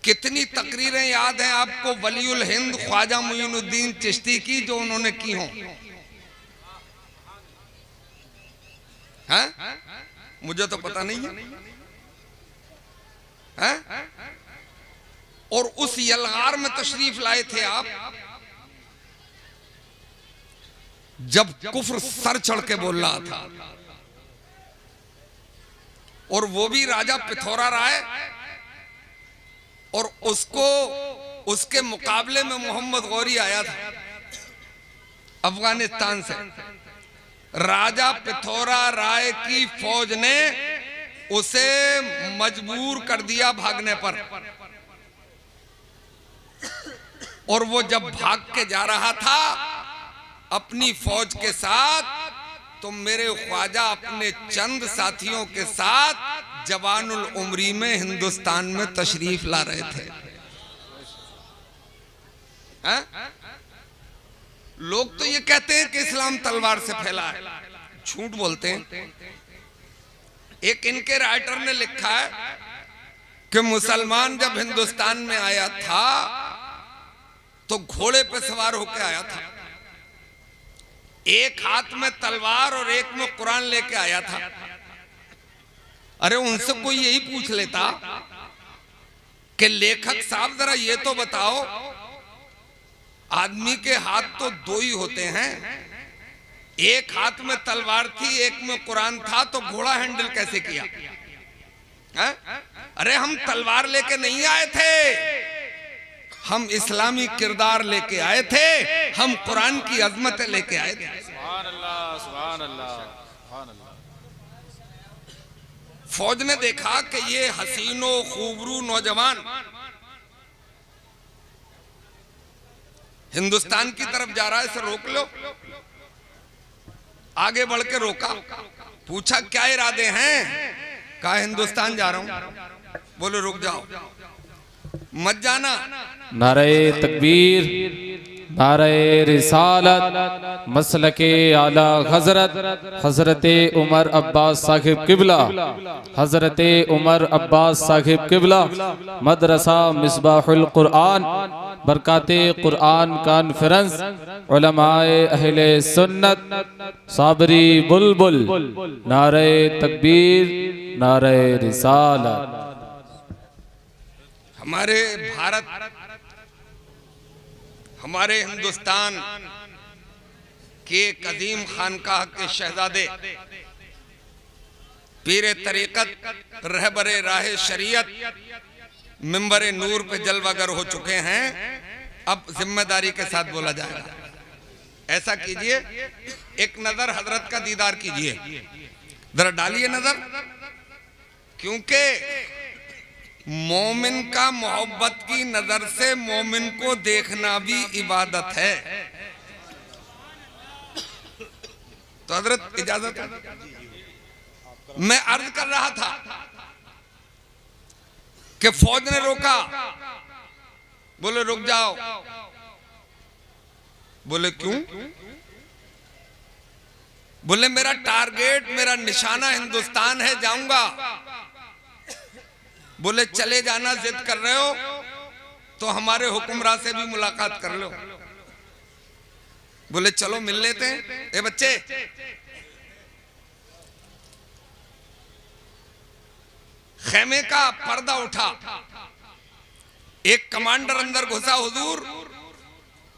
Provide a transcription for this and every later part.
कितनी तकरीरें याद हैं आपको वलीउल हिंद ख्वाजा मुईनुद्दीन चिश्ती की जो उन्होंने की हों? हैं? मुझे तो पता नहीं है। और उस यलगार में तशरीफ लाए थे आप जब कुफ्र सर चढ़ के बोल रहा था, और वो भी राजा पिथौरा राय, और उसके मुकाबले में मोहम्मद गौरी आया था अफगानिस्तान से। राजा पिथौरा राय की फौज ने उसे मजबूर कर दिया भागने पर, और वो जब भाग के जा रहा था अपनी फौज के साथ, तो मेरे ख्वाजा अपने चंद साथियों के साथ जवानुल उमरी में हिंदुस्तान में तशरीफ ला रहे थे। लोग तो ये कहते हैं कि इस्लाम तलवार से फैला है, झूठ बोलते हैं। एक इनके राइटर ने लिखा है कि मुसलमान जब हिंदुस्तान में आया था तो घोड़े पे सवार होकर आया था, एक हाथ में तलवार और एक में कुरान लेके आया था। अरे उनसे कोई यही पूछ लेता कि लेखक साहब जरा ये तो बताओ, आदमी के हाथ तो दो ही होते हैं, एक हाथ में तलवार थी एक में कुरान था, तो घोड़ा हैंडल कैसे किया? है? अरे हम तलवार लेके नहीं आए थे, हम इस्लामी किरदार लेके आए थे, हम कुरान की अजमत लेके आए थे। सुभान अल्लाह, सुभान अल्लाह, सुभान अल्लाह। फौज ने देखा कि ये हसीनो खूबरू नौजवान हिंदुस्तान की तरफ जा रहा है, इसे रोक लो। आगे बढ़ के रोका, पूछा क्या इरादे हैं? कहा हिंदुस्तान जा रहा हूं। बोले रुक जाओ, मत जाना। नारे तकबीर, नारे रिसालत, मसलके आला हजरत हजरते उमर अब्बास साहिब किबला, हजरते उमर अब्बास साहिब किबला, मदरसा मिसबाहुल कुरान, बरकाते कुरान कॉन्फ्रेंस, उलमाए अहले सुन्नत, साबरी बुलबुल, नारे तकबीर, नारे रिसालत। हमारे भारत, हमारे हिंदुस्तान के कदीम खानकाह के शहजादे, पीरे तरीकत, रहबरे राहे शरीयत, मिंबरे नूर पे जलवागर हो चुके हैं। अब जिम्मेदारी के साथ बोला जाएगा। ऐसा कीजिए, एक नजर हजरत का दीदार कीजिए, जरा डालिए नजर, क्योंकि मोमिन का मोहब्बत की नजर से मोमिन को देखना भी इबादत है। तो हजरत इजाजत है? मैं अर्ज कर रहा था कि फौज ने रोका, बोले रुक जाओ। बोले क्यों? बोले मेरा टारगेट, मेरा निशाना हिंदुस्तान है, जाऊंगा। बोले चले जाना, जिद कर रहे हो तो हमारे हुक्मरान से भी मुलाकात कर लो। बोले चलो मिल लेते हैं। ए बच्चे, खेमे का पर्दा उठा, एक कमांडर अंदर घुसा। हुजूर,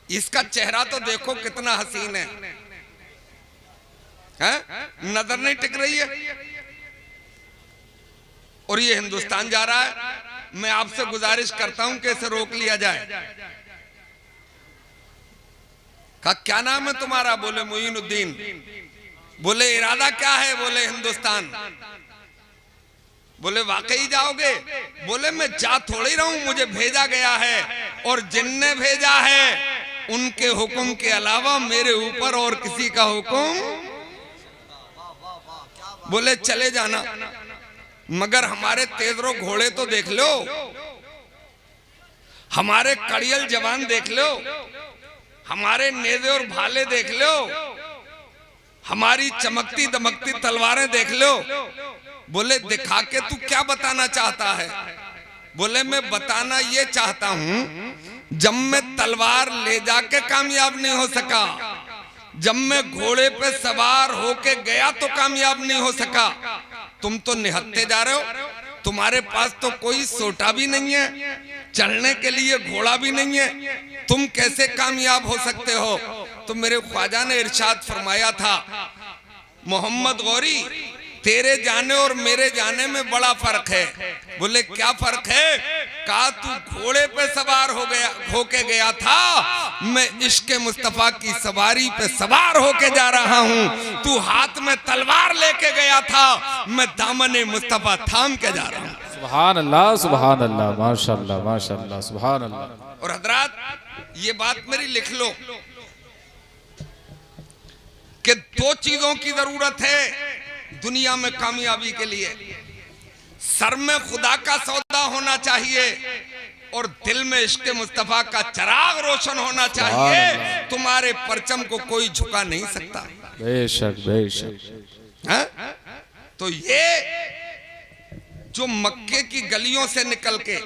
इसका चेहरा तो देखो कितना हसीन है, नजर नहीं टिक रही है, और ये हिंदुस्तान जा रहा है। मैं आपसे गुजारिश करता हूं कि इसे रोक लिया जाए। कहा क्या नाम है तुम्हारा? बोले मुईनुद्दीन। बोले इरादा क्या है? बोले हिंदुस्तान। बोले वाकई जाओगे? बोले मैं जा थोड़ी रहा हूं, मुझे भेजा गया है, और जिनने भेजा है उनके हुक्म के अलावा मेरे ऊपर और किसी का हुक्म। बोले चले जाना, मगर हमारे तेजरो घोड़े तो देख लो, हमारे कड़ियल जवान देख लो, हमारे नेज़े और भाले देख लो, हमारी चमकती दमकती तलवारें देख लो। बोले दिखा के तू क्या बताना चाहता है? बोले मैं बताना ये चाहता हूं, जब मैं तलवार ले जाके कामयाब नहीं हो सका, जब मैं घोड़े पे सवार होके गया तो कामयाब नहीं हो सका, तुम तो निहत्ते जा रहे हो, तुम्हारे पास तो कोई सोटा भी नहीं है, चलने के लिए घोड़ा भी नहीं है, तुम कैसे कामयाब हो सकते हो? तो मेरे ख्वाजा ने इरशाद फरमाया था, मोहम्मद गौरी तेरे जाने और मेरे जाने में बड़ा फर्क है। बोले क्या फर्क है? कहा तू घोड़े पे सवार होके गया था, मैं इश्क़ मुस्तफा की सवारी पे सवार होके जा रहा हूँ। तू हाथ में तलवार लेके गया था, मैं दामने मुस्तफा थाम के जा रहा हूँ। सुभान अल्लाह, सुभान अल्लाह, माशाअल्लाह, माशाअल्लाह, सुभान अल्लाह। और हजरात ये बात मेरी लिख लो कि दो चीजों की जरूरत है दुनिया में कामयाबी के लिए। सर में खुदा का सौदा होना चाहिए और दिल में इश्क़ मुस्तफा का चिराग रोशन होना चाहिए। तुम्हारे परचम को कोई झुका नहीं सकता। बेशक बेशक। हाँ? तो ये जो मक्के की गलियों से निकल के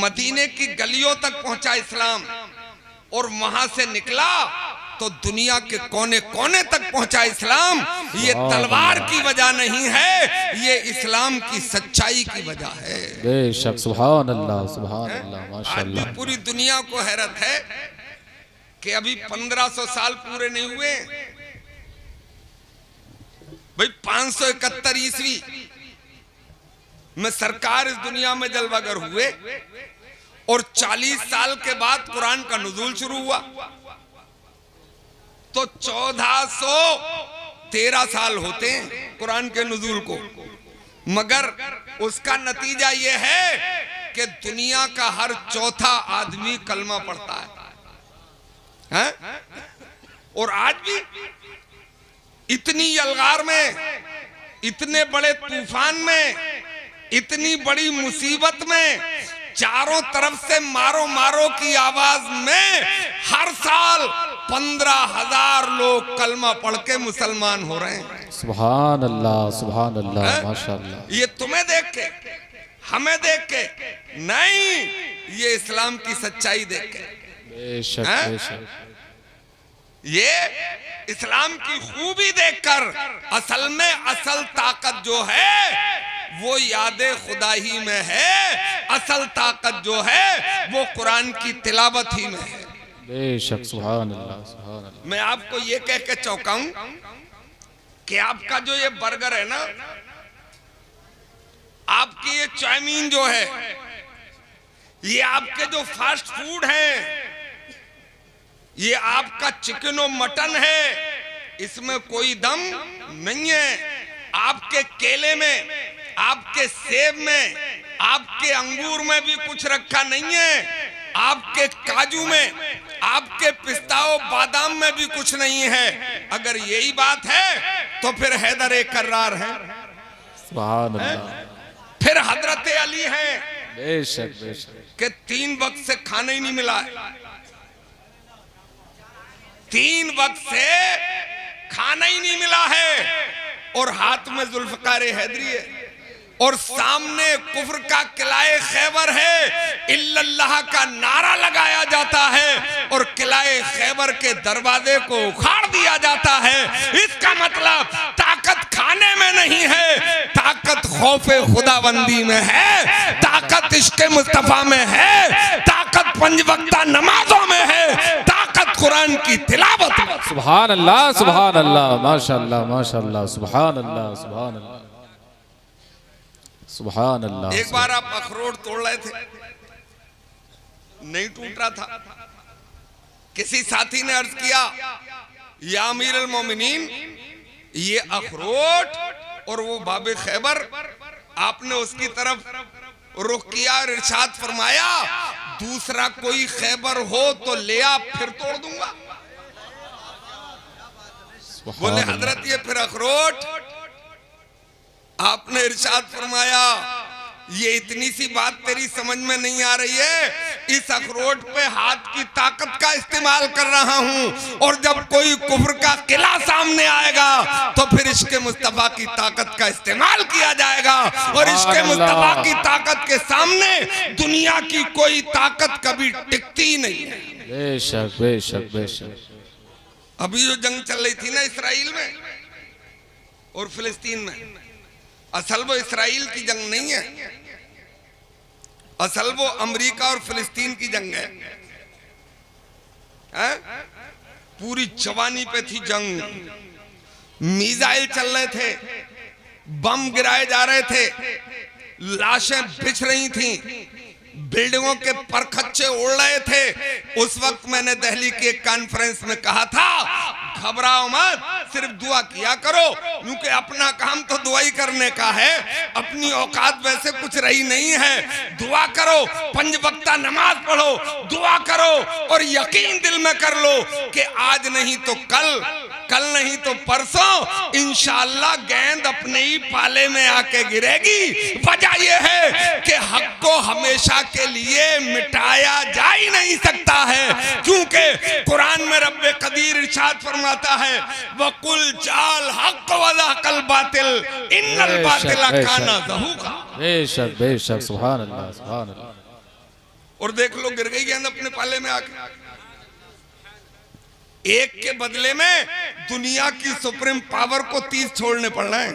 मदीने की गलियों तक पहुंचा इस्लाम और वहां से निकला तो दुनिया के कोने कोने तक पहुंचा इस्लाम, ये तलवार की वजह नहीं है, ये इस्लाम की सच्चाई की वजह है। बेशक, सुभान अल्लाह, सुभान अल्लाह, माशाअल्लाह। आज भी पूरी दुनिया को हैरत है कि अभी 1500 साल पूरे नहीं हुए भाई। 571 ईस्वी में सरकार इस दुनिया में जलवागर हुए और 40 साल के बाद कुरान का नुज़ूल शुरू हुआ तो 1413 साल होते हैं कुरान के नुज़ूल को, मगर उसका नतीजा यह है कि दुनिया का हर चौथा आदमी कलमा पढ़ता है? और आज भी इतनी यलगार में, इतने बड़े तूफान में, इतनी बड़ी मुसीबत में, चारों तरफ से मारो मारो की आवाज में हर साल 15,000 लोग कलमा पढ़ के मुसलमान हो रहे हैं। सुभान अल्लाह, सुभान अल्लाह, माशाअल्लाह। ये तुम्हें देख के, हमें देख के नहीं, ये इस्लाम की सच्चाई देख के। बेशक बेशक। ये इस्लाम की खूबी देखकर असल में असल ताकत जो है वो यादे खुदा ही में है। असल ताकत जो है वो कुरान की तिलावत ही में है। बेशक, सुभान अल्लाह, सुभान अल्लाह। मैं आपको ये कह के चौंकाऊं कि आपका जो ये बर्गर है ना, आपकी ये चाउमीन जो है, ये आपके जो फास्ट फूड है, ये आपका चिकन और मटन है, इसमें कोई दम नहीं है। आपके केले में, आपके सेब में, आपके अंगूर में भी कुछ रखा नहीं है, आपके काजू में, आपके पिस्ताओ बादाम में भी कुछ नहीं है। अगर यही बात है तो फिर हैदर एक कर्रार है, सुभान अल्लाह, फिर हजरत अली है। बेशक बेशक। कि 3 वक्त से खाना ही नहीं मिला है, 3 वक्त से खाना ही नहीं मिला है, और हाथ में जुल्फकार हैदरी है और सामने कुफ्र का किलाए खैबर है। इल्लल्लाह का नारा लगाया जाता है और किलाए खैबर के दरवाजे को उखाड़ दिया जाता है। इसका मतलब ताकत खाने में नहीं है, ताकत खौफे खुदाबंदी में है, ताकत इश्क़ मुस्तफा में है, ताकत 5 वक्ता नमाजों में है, ताकत कुरान की तिलावत में। सुभान अल्लाह, सुभान अल्लाह, माशाअल्लाह, माशाअल्लाह, सुभान अल्लाह, सुभान अल्लाह, सुभान अल्लाह। एक बार आप अखरोट तोड़ रहे थे, नहीं टूट रहा था, किसी साथी ने अर्ज किया, या अमीर अल मोमिनीन, ये अखरोट और वो बाबे खैबर, आपने उसकी तरफ रुख किया और इरशाद फरमाया, दूसरा कोई खैबर हो तो ले आ, फिर तोड़ दूंगा। बोले हजरत ये फिर अखरोट? आपने इरशाद फरमाया, ये इतनी सी बात तेरी समझ में नहीं आ रही है, इस अखरोट पे हाथ की ताकत का इस्तेमाल कर रहा हूं, और जब कोई कुफ्र का किला सामने आएगा तो फिर इश्क़ मुस्तफा की ताकत का इस्तेमाल किया जाएगा, और इश्क़ मुस्तफा की ताकत के सामने दुनिया की कोई ताकत कभी टिकती नहीं है। बेशक बेशक बेशक। अभी जो जंग चल रही थी ना इसराइल में और फिलिस्तीन में, असल वो इसराइल की जंग नहीं है, असल वो अमेरिका और फिलिस्तीन की जंग है। पूरी जवानी पे थी जंग, मिसाइल चल रहे थे, बम गिराए जा रहे थे, लाशें बिछ रही थी, बिल्डिंगों के परखच्चे उड़ रहे थे। उस वक्त मैंने दिल्ली के एक कॉन्फ्रेंस में कहा था, घबराओ मत, सिर्फ दुआ किया करो, क्योंकि अपना काम तो दुआ ही करने का है, अपनी औकात वैसे कुछ रही नहीं है। दुआ करो, 5 वक्ता नमाज पढ़ो, दुआ करो, और यकीन दिल में कर लो कि आज नहीं तो कल, कल नहीं तो परसों इंशाअल्लाह गेंद अपने ही पाले में आके गिरेगी। वजह यह है कि हक को हमेशा के लिए मिटाया जा ही नहीं सकता है, क्योंकि कुरान में रब्बे कदीर इरशाद फरमाता है, वकुल जाल हक वज़हकल बातिल इन्नल बातिला काना ज़हूका। बेशक बेशक, सुभान अल्लाह सुभान अल्लाह। और देख लो गिर गई गेंद अपने पाले में आके। एक के बदले में दुनिया की सुप्रीम पावर को 30 छोड़ने पड़ रहे हैं।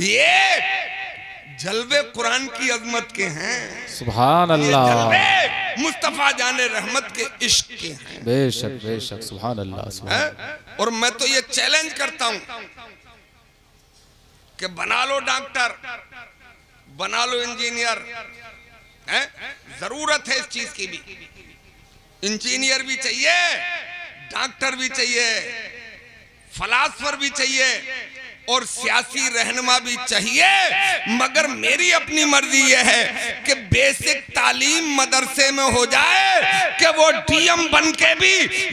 ये जलवे कुरान की अजमत के हैं, सुभान अल्लाह, मुस्तफा जाने रहमत के इश्क के हैं। बेशक बेशक, सुभान अल्लाह सुभान। और मैं तो ये चैलेंज करता हूं कि बना लो डॉक्टर, बना लो इंजीनियर, जरूरत है इस चीज की भी। इंजीनियर भी चाहिए, डॉक्टर भी चाहिए, फलासफर भी चाहिए, और सियासी रहनुमा भी चाहिए, मगर मेरी अपनी मर्जी यह है कि बेसिक तालीम मदरसे में हो जाए कि वो डीएम बन के भी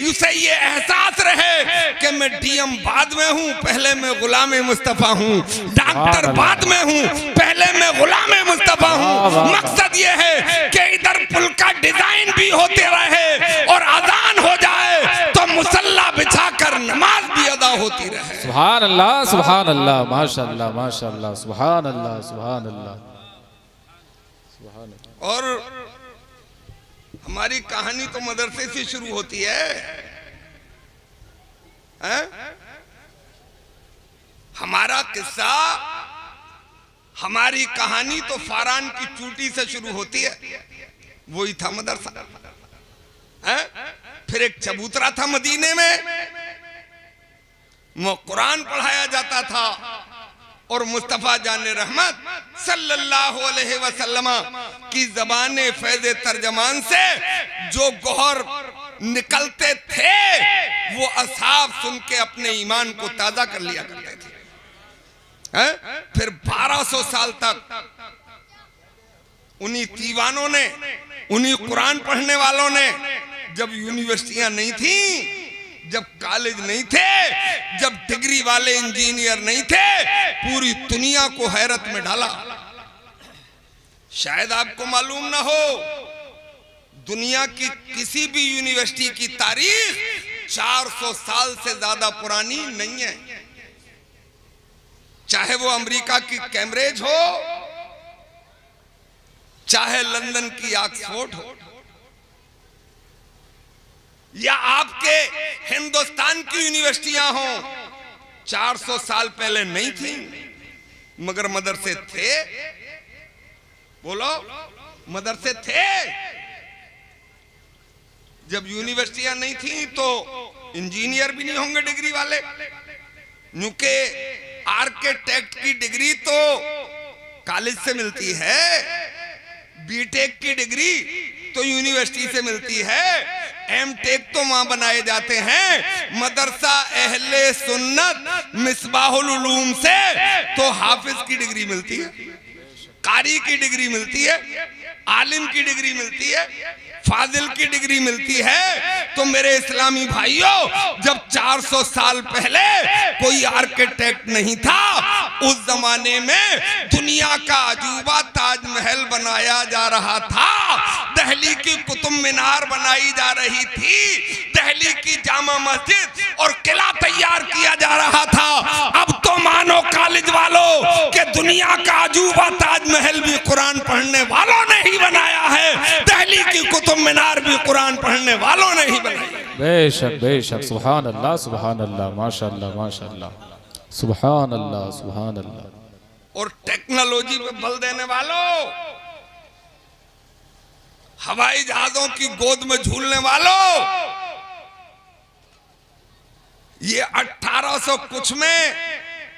उसे ये एहसास रहे कि मैं डीएम बाद में हूँ, पहले मैं गुलाम मुस्तफा हूँ, डॉक्टर बाद में हूँ, पहले मैं गुलाम मुस्तफा हूँ। मकसद ये है कि इधर पुल का डिजाइन भी होते रहे और अजान हो जाए तो मुसल्ला बिछाकर नमाज भी अदा होती रहे। सुभान अल्लाह सुभान अल्लाह, माशाअल्लाह माशाअल्लाह, सुभान अल्लाह सुभान अल्लाह सुभान अल्लाह। और हमारी कहानी तो मदरसे से शुरू होती है, हमारा किस्सा, हमारी कहानी तो फारान की चूटी से शुरू होती है। वही था मदरसा। फिर एक चबूतरा था मदीने में, वो कुरान पढ़ाया जाता था, और मुस्तफा जाने रहमत सल्लल्लाहु अलैहि वसल्लम की ज़बाने फैज़े तर्जमान से जो गौहर निकलते थे वो असहाब सुन के अपने ईमान को ताज़ा कर लिया करते थे। फिर 1200 साल तक उन्हीं दीवानों ने, उन्हीं कुरान पढ़ने वालों ने, जब यूनिवर्सिटियां नहीं थी, जब कॉलेज नहीं थे, जब डिग्री वाले इंजीनियर नहीं थे, पूरी दुनिया को हैरत में डाला। शायद आपको मालूम ना हो, दुनिया की किसी भी यूनिवर्सिटी की तारीख 400 साल से ज्यादा पुरानी नहीं है। चाहे वो अमेरिका की कैम्ब्रिज हो, चाहे लंदन की ऑक्सफोर्ड हो, या आपके हिंदुस्तान की यूनिवर्सिटियां हो, 400 साल पहले नहीं थी, मगर मदरसे थे। बोलो, मदरसे थे। जब यूनिवर्सिटियां नहीं थी तो इंजीनियर भी नहीं होंगे डिग्री वाले, क्योंकि आर्किटेक्ट की डिग्री तो कॉलेज से मिलती है, बीटेक की डिग्री तो यूनिवर्सिटी से मिलती है, एमटेक तो वहां बनाए जाते हैं। मदरसा अहले सुन्नत मिसबाहुल उलूम से तो हाफिज की डिग्री मिलती है, कारी की डिग्री मिलती है, आलिम की डिग्री मिलती है, फाजिल की डिग्री मिलती है। तो मेरे इस्लामी भाइयों, जब 400 साल पहले कोई आर्किटेक्ट नहीं था, उस जमाने में दुनिया का अजूबा ताजमहल बनाया जा रहा था, दिल्ली की कुतुब मीनार बनाई जा रही थी, दिल्ली की जामा मस्जिद और किला तैयार किया जा रहा था। अब तो मानो कॉलेज वालों के दुनिया का अजूबा ताजमहल भी कुरान पढ़ने वालों ने ही बनाया है, दिल्ली की कुतुब मीनार भी कुरान पढ़ने वालों ने ही बनाई। बेशक बेशक, सुभान अल्लाह सुभान अल्लाह, माशाअल्लाह माशाअल्लाह, सुभान अल्लाह सुभान अल्लाह। और टेक्नोलॉजी पे बल देने वालों, हवाई जहाजों की गोद में झूलने वालों, ये 1800 कुछ में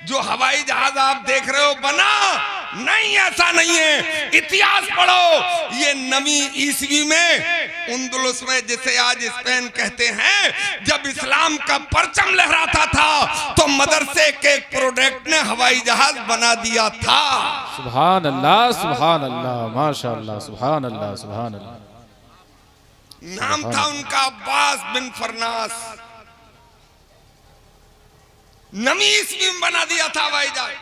जो हवाई जहाज आप देख रहे हो बना नहीं, ऐसा नहीं है। इतिहास पढ़ो, ये 9वीं ईस्वी में उंदुलुस में, जिसे आज स्पेन कहते हैं, जब इस्लाम का परचम लहराता था तो मदरसे के प्रोडक्ट ने हवाई जहाज बना दिया था। सुभान अल्लाह माशाअल्लाह, सुभान अल्लाह सुभान अल्लाह। नाम था उनका अब्बास बिन फरनास, 9वीं ईस्वी में बना दिया था हवाई जहाज,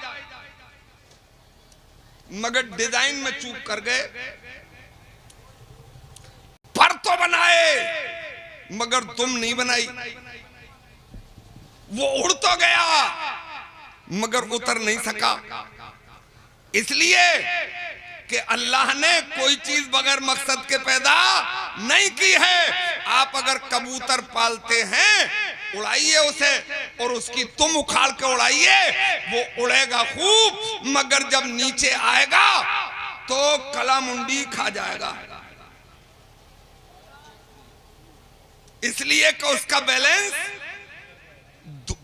मगर डिजाइन में चूक कर गए। पर तो बनाए मगर तुम नहीं बनाई। वो उड़ तो गया मगर उतर नहीं सका, इसलिए कि अल्लाह ने कोई चीज बगैर मकसद के पैदा नहीं की है। आप अगर कबूतर पालते हैं, उड़ाइए उसे और उसकी तुम उखाड़ के उड़ाइए, वो उड़ेगा खूब, मगर जब नीचे आएगा तो कला मुंडी खा जाएगा, इसलिए कि उसका बैलेंस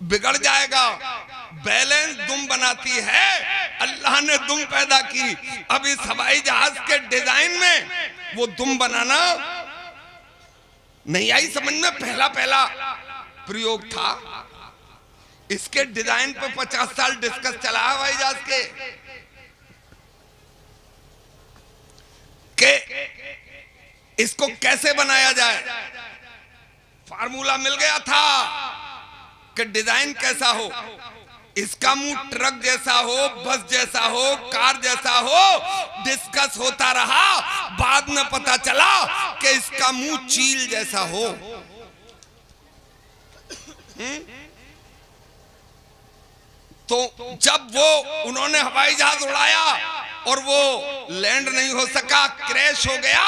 बिगड़ जाएगा। बैलेंस दुम बनाती है, अल्लाह ने दुम पैदा की। अब इस हवाई जहाज के डिजाइन में वो दुम बनाना नहीं आई समझ में, पहला पहला प्रयोग था। इसके डिजाइन पे 50 साल डिस्कस चला हवाई जहाज के इसको कैसे बनाया जाए। फार्मूला मिल गया था कि डिजाइन कैसा हो, इसका मुंह ट्रक जैसा हो, बस जैसा हो, कार जैसा हो। डिस्कस होता रहा, बाद में पता चला कि इसका मुंह चील जैसा हो। तो जब वो उन्होंने हवाई जहाज उड़ाया और वो लैंड नहीं हो सका, क्रैश हो गया,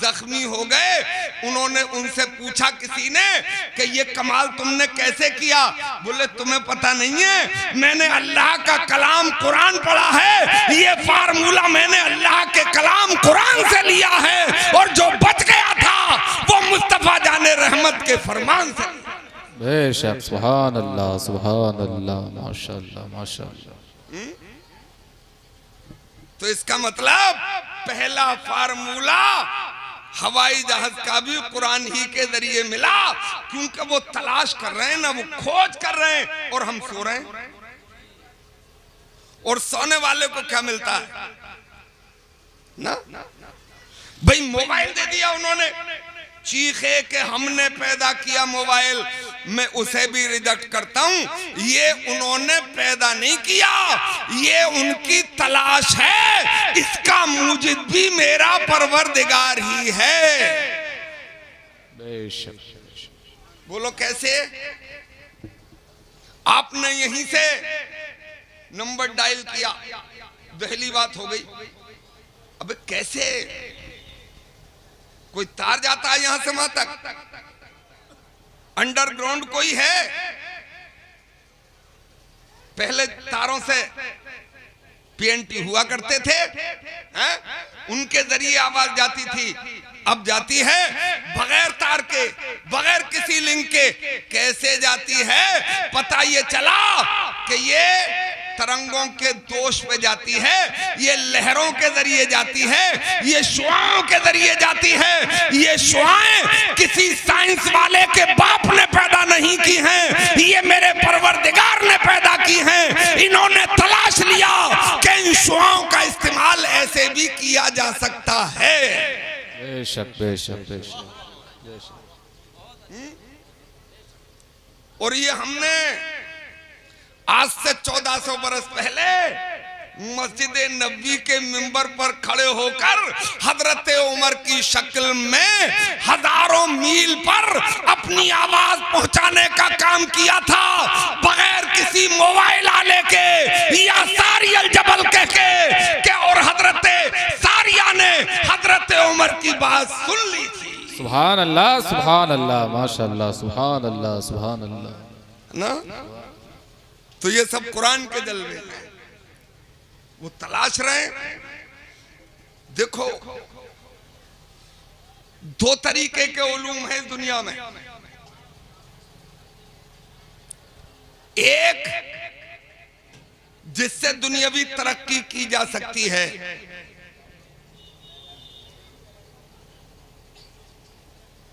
जख्मी हो गए, उन्होंने उनसे पूछा किसी ने कि ये कमाल तुमने कैसे किया। बोले तुम्हें पता नहीं है, मैंने अल्लाह का कलाम कुरान पढ़ा है, ये फार्मूला मैंने अल्लाह के कलाम कुरान से लिया है, और जो बच गया था वो मुस्तफा जाने रहमत के फरमान से। बेशक, सुभान अल्लाह माशाअल्लाह माशाअल्लाह। तो इसका मतलब पहला फार्मूला हवाई जहाज का भी कुरान ही के जरिए मिला, क्योंकि वो तलाश कर रहे हैं ना, वो खोज कर रहे हैं, और हम सो रहे हैं। और सोने वाले को क्या मिलता है ना, भाई मोबाइल दे दिया उन्होंने, चीखे के हमने पैदा किया मोबाइल, मैं उसे भी रिजेक्ट करता हूं। ये उन्होंने पैदा नहीं किया, ये उनकी तलाश है, इसका मूजिद भी मेरा परवरदिगार ही है। बोलो कैसे। आपने यहीं से नंबर डायल किया, पहली बात हो गई। अबे कैसे, कोई तार जाता है यहां से वहां तक, अंडरग्राउंड कोई है। पहले तारों से पीएनटी हुआ करते थे, उनके जरिए आवाज जाती थी, अब जाती है बगैर तार के, बगैर किसी लिंक के। कैसे जाती है, पता ये चला कि ये तरंगों के दोष पे जाती है, ये लहरों के जरिए जाती है, ये शुआओं के जरिए जाती है। ये शुआएं किसी साइंस वाले के बाप ने पैदा नहीं की हैं, ये मेरे परवरदिगार ने पैदा की हैं। इन्होंने तलाश लिया कि इन शुआओं का इस्तेमाल ऐसे भी किया जा सकता है। बेशक बेशक बेशक। और ये हमने आज से 1400 बरस पहले मस्जिद नबी के मिंबर पर खड़े होकर हजरत उमर की शक्ल में हजारों मील पर अपनी आवाज पहुंचाने का काम किया था, बगैर किसी मोबाइल आले के या सारियल जबल के और हजरत सारिया ने हजरत उमर की बात सुन ली थी। सुभान अल्लाह, माशाअल्लाह, सुभान अल्लाह, सुभान अल्लाह ना। तो ये सब कुरान के जलवे हैं, वो तलाश रहे हैं। देखो, दो तरीके के उलूम हैं इस दुनिया में। एक जिससे दुनियावी तरक्की की जा सकती है,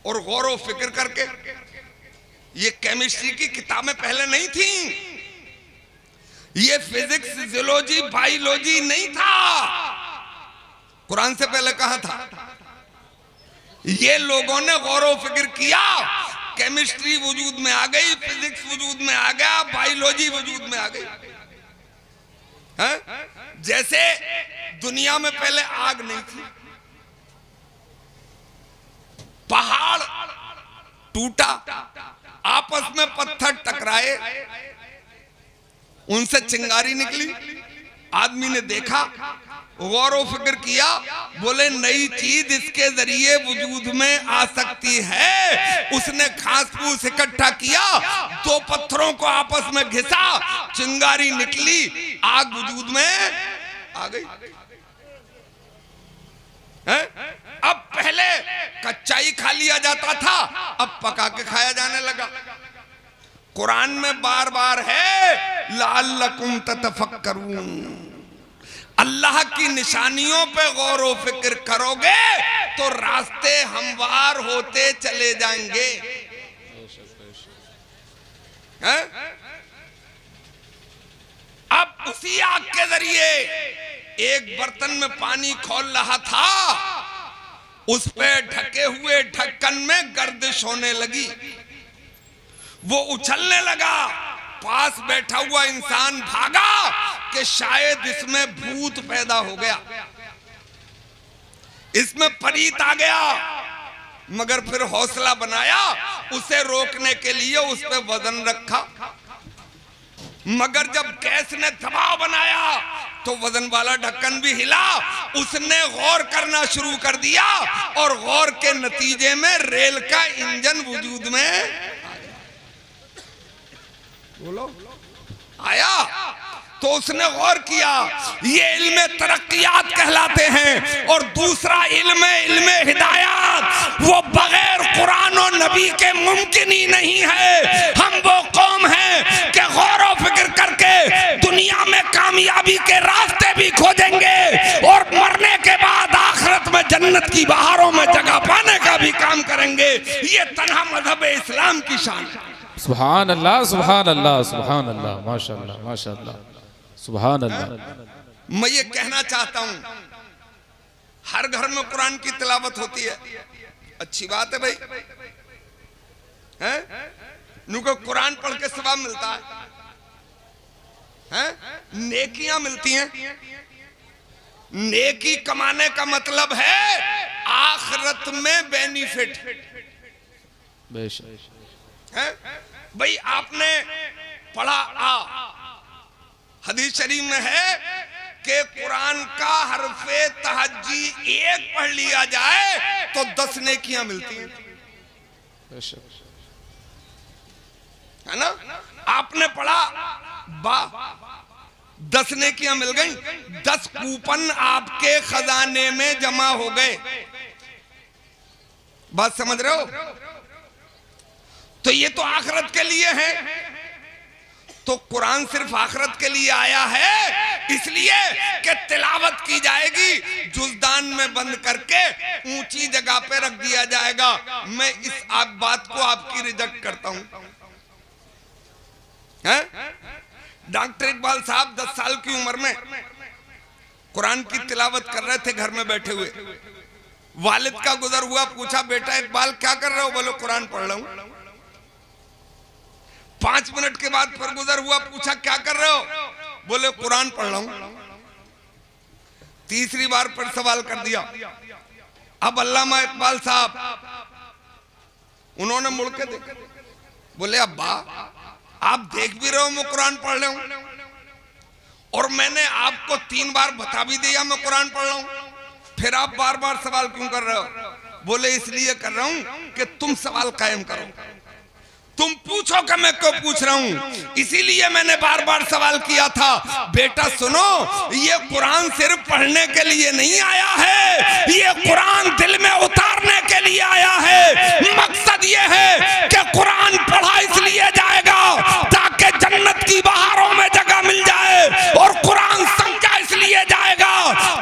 और गौर व फिक्र करके। ये केमिस्ट्री की किताबें पहले नहीं थी, ये फिजिक्स, जियोलॉजी, बायोलॉजी नहीं था। कुरान से पहले कहां था? ये लोगों ने गौर व फिक्र किया, केमिस्ट्री वजूद में आ गई, फिजिक्स वजूद में आ गया, बायोलॉजी वजूद में आ गई। जैसे दुनिया में पहले आग नहीं थी, पहाड़ टूटा, आपस में पत्थर टकराए, उनसे चिंगारी निकली, आदमी ने देखा, गौर व फिक्र किया, बोले नई चीज इसके जरिए वजूद में आ सकती है। उसने घास फूस इकट्ठा किया, दो पत्थरों को आपस में घिसा, चिंगारी निकली, आग वजूद में आ गई। अब पहले कच्चा ही खा लिया जाता था, अब पका के खाया जाने लगा। कुरान में बार बार है लअल्लकुम ततफक्करून, अल्लाह की निशानियों पे गौर व फिक्र करोगे तो रास्ते हमवार होते चले जाएंगे। अब उसी आग के जरिए एक बर्तन में पानी खौल रहा था, उस पे ढके हुए ढक्कन में गर्दिश होने लगी, वो उछलने लगा, पास बैठा हुआ इंसान भागा कि शायद इसमें भूत पैदा हो गया, इसमें परीत आ गया, मगर फिर हौसला बनाया, उसे रोकने के लिए उस पे वजन रखा, मगर जब गैस ने दबाव बनाया तो वजन वाला ढक्कन भी हिला, उसने गौर करना शुरू कर दिया, और गौर के नतीजे में रेल का इंजन वजूद में बोलो आया। तो उसने गौर किया, ये इल्मे तरक्कियात कहलाते हैं, और दूसरा इल्मे हिदायत, वो बगैर कुरान और नबी के मुमकिन ही नहीं है। हम वो कौम हैं कि गौर व फिक्र करके दुनिया में कामयाबी के रास्ते भी खोजेंगे, और मरने के बाद आखिरत में जन्नत की बहारों में जगह पाने का भी काम करेंगे। ये तन्हा मजहब इस्लाम की शान है। सुभान अल्लाह, सुभान अल्लाह, सुभान अल्लाह, माशाअल्लाह, माशाअल्लाह, सुभान अल्लाह। मैं ये कहना चाहता हूं, हर घर में कुरान की तिलावत होती है, अच्छी बात है भाई, हैं? नुको कुरान पढ़ के सवाब मिलता है, नेकियां मिलती हैं। नेकी कमाने का मतलब है आखिरत में बेनिफिट है। भाई आपने पढ़ा, हदीस शरीफ में है कि कुरान का हरफे तहज्जी एक पढ़ लिया जाए तो 10 नेकियां मिलती हैं, है ना। आपने पढ़ा 10 नेकियां मिल गई, 10 कूपन आपके खजाने में जमा हो गए। बात समझ रहे हो? तो ये तो आखिरत के लिए है। तो कुरान सिर्फ आखिरत के लिए आया है, इसलिए कि तिलावत की जाएगी, जुज़दान में बंद करके ऊंची जगह पे रख दिया जाएगा। मैं इस बात को आपकी रिजेक्ट करता हूं। डॉक्टर इकबाल साहब 10 साल की उम्र में कुरान की तिलावत कर रहे थे घर में बैठे हुए। वालिद का गुजर हुआ, पूछा बेटा इकबाल क्या कर रहे हो? बोलो कुरान पढ़ रहा हूं। 5 मिनट के बाद फिर गुजर हुआ, पूछा क्या कर रहे हो? बोले कुरान पढ़ रहा हूं। तीसरी बार पर सवाल कर दिया। अब अल्लामा इकबाल साहब उन्होंने मुड़ के देखा, बोले अब्बा आप देख भी रहे हो मैं कुरान पढ़ रहा हूं, और मैंने आपको 3 बार बता भी दिया मैं कुरान पढ़ रहा हूं, फिर आप बार बार सवाल क्यों कर रहे हो? बोले इसलिए कर रहा हूं कि तुम सवाल कायम करो, तुम पूछो कि मैं क्यों पूछ रहा हूं, इसीलिए मैंने बार बार सवाल किया था। बेटा सुनो, ये कुरान सिर्फ पढ़ने के लिए नहीं आया है, ये कुरान दिल में उतारने के लिए आया है। मकसद ये है कि कुरान पढ़ा इसलिए जाएगा ताकि जन्नत की बहारों में जगह मिल जाए, और कुरान समझा इसलिए जाएगा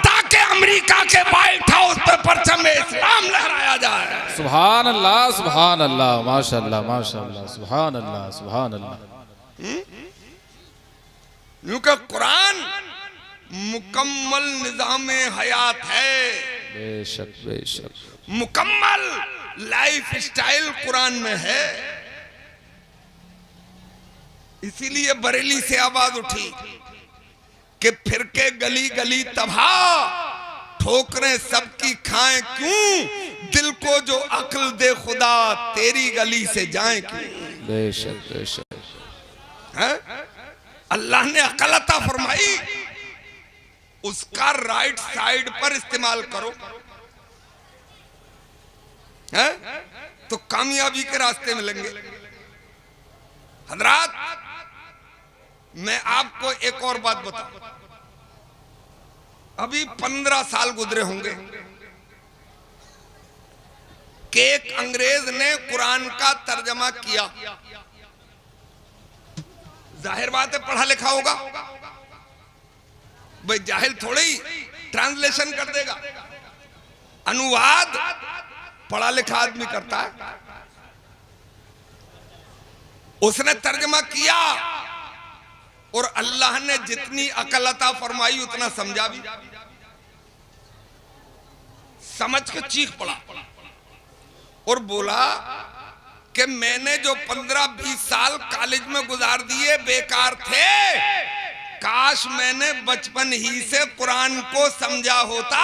ताकि अमेरिका के व्हाइट हाउस पे परचम इस्लाम लहराया जाए। सुभान अल्लाह, सुभान अल्लाह, माशाअल्लाह, माशाअल्लाह, सुभान अल्लाह, सुभान अल्लाह। क्योंकि कुरान मुकम्मल निजाम हयात है, बेशक बेशक, मुकम्मल लाइफ स्टाइल कुरान में है। इसीलिए बरेली से आवाज उठी कि फिरके गली गली तबाह, ठोकरें सबकी खाएं क्यों, दिल को जो अक्ल दे खुदा तेरी गली से जाए क्यों। बेशक बेशक, अल्लाह ने अक्ल अता फरमाई, उसका राइट साइड पर इस्तेमाल करो, है? तो कामयाबी के रास्ते मिलेंगे। हजरात, मैं आपको एक और बात बताऊं, अभी 15 साल गुजरे होंगे कि एक अंग्रेज ने कुरान का तर्जमा किया। जाहिर बात है पढ़ा लिखा होगा, भाई जाहिल थोड़े ही ट्रांसलेशन कर देगा, अनुवाद पढ़ा लिखा आदमी करता है। उसने तर्जमा किया और अल्लाह ने जितनी अकल अता फरमाई उतना समझा भी, समझ के चीख पड़ा और बोला कि मैंने जो 15-20 साल कॉलेज में गुजार दिए बेकार थे, काश मैंने बचपन ही से कुरान को समझा होता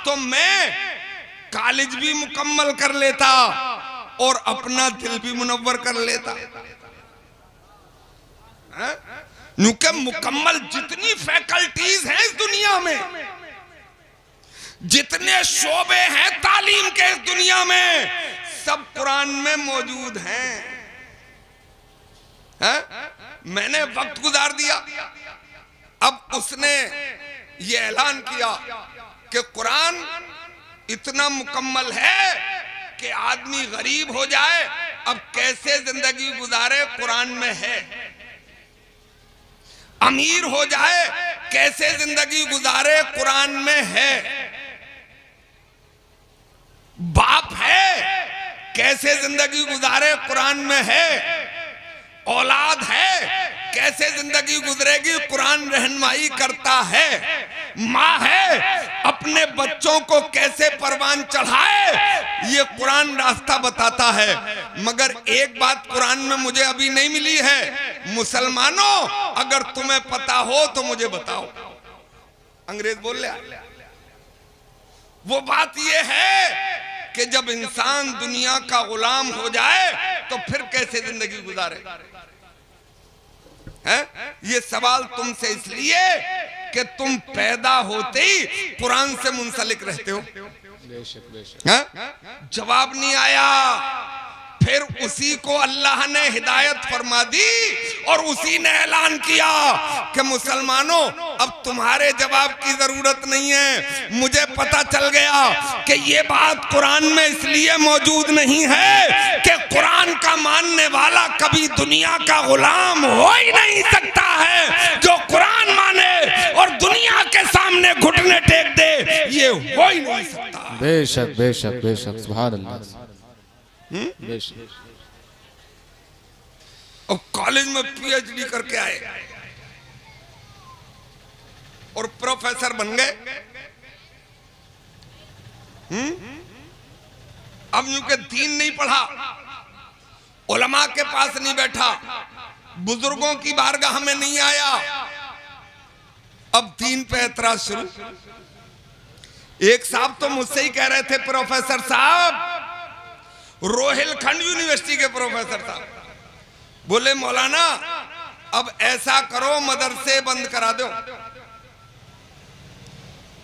तो मैं कॉलेज भी मुकम्मल कर लेता और अपना दिल भी मुनव्वर कर लेता। क्योंकि मुकम्मल जितनी फैकल्टीज हैं इस दुनिया में, जितने शोबे हैं तालीम के इस दुनिया में, सब कुरान में मौजूद हैं। मैंने वक्त गुजार दिया, अब उसने ये ऐलान किया कि कुरान इतना मुकम्मल है कि आदमी गरीब हो जाए अब कैसे जिंदगी गुजारे कुरान में है, अमीर हो जाए कैसे जिंदगी गुजारे कुरान में है, बाप है कैसे जिंदगी गुजारे कुरान में है, औलाद है कैसे जिंदगी गुजरेगी कुरान रहनुमाई करता है, माँ है अपने बच्चों को कैसे परवान चढ़ाए ये कुरान रास्ता बताता है। मगर एक बात कुरान में मुझे अभी नहीं मिली है, मुसलमानों अगर तुम्हें पता हो तो मुझे बताओ। अंग्रेज बोल रहा, वो बात ये है कि जब इंसान दुनिया का गुलाम हो जाए तो फिर कैसे जिंदगी गुजारे। है? ये सवाल तुमसे इसलिए कि तुम पैदा होते ही कुरान से मुंसलिक रहते हो। बेशक बेशक, जवाब नहीं आया, फिर उसी को अल्लाह ने हिदायत फरमा दी और उसी ने ऐलान किया कि मुसलमानों अब तुम्हारे जवाब की जरूरत नहीं है, मुझे पता चल गया कि ये बात कुरान में इसलिए मौजूद नहीं है कि कुरान का मानने वाला कभी दुनिया का गुलाम हो ही नहीं सकता है। जो कुरान माने और दुनिया के सामने घुटने टेक दे ये हो ही नहीं सकता। बेशक बेशक बेशक, सुभान अल्लाह। और कॉलेज में पीएचडी करके आए और प्रोफेसर बन गए। अब यूं के दीन नहीं पढ़ा, उलमा के पास नहीं बैठा, बुजुर्गों की बारगाह में नहीं आया, अब दीन पे एतराज शुरू। एक साहब तो मुझसे ही कह रहे थे, प्रोफेसर साहब, रोहिलखंड यूनिवर्सिटी के प्रोफेसर साहब, बोले मौलाना अब ऐसा करो मदरसे बंद करा दो।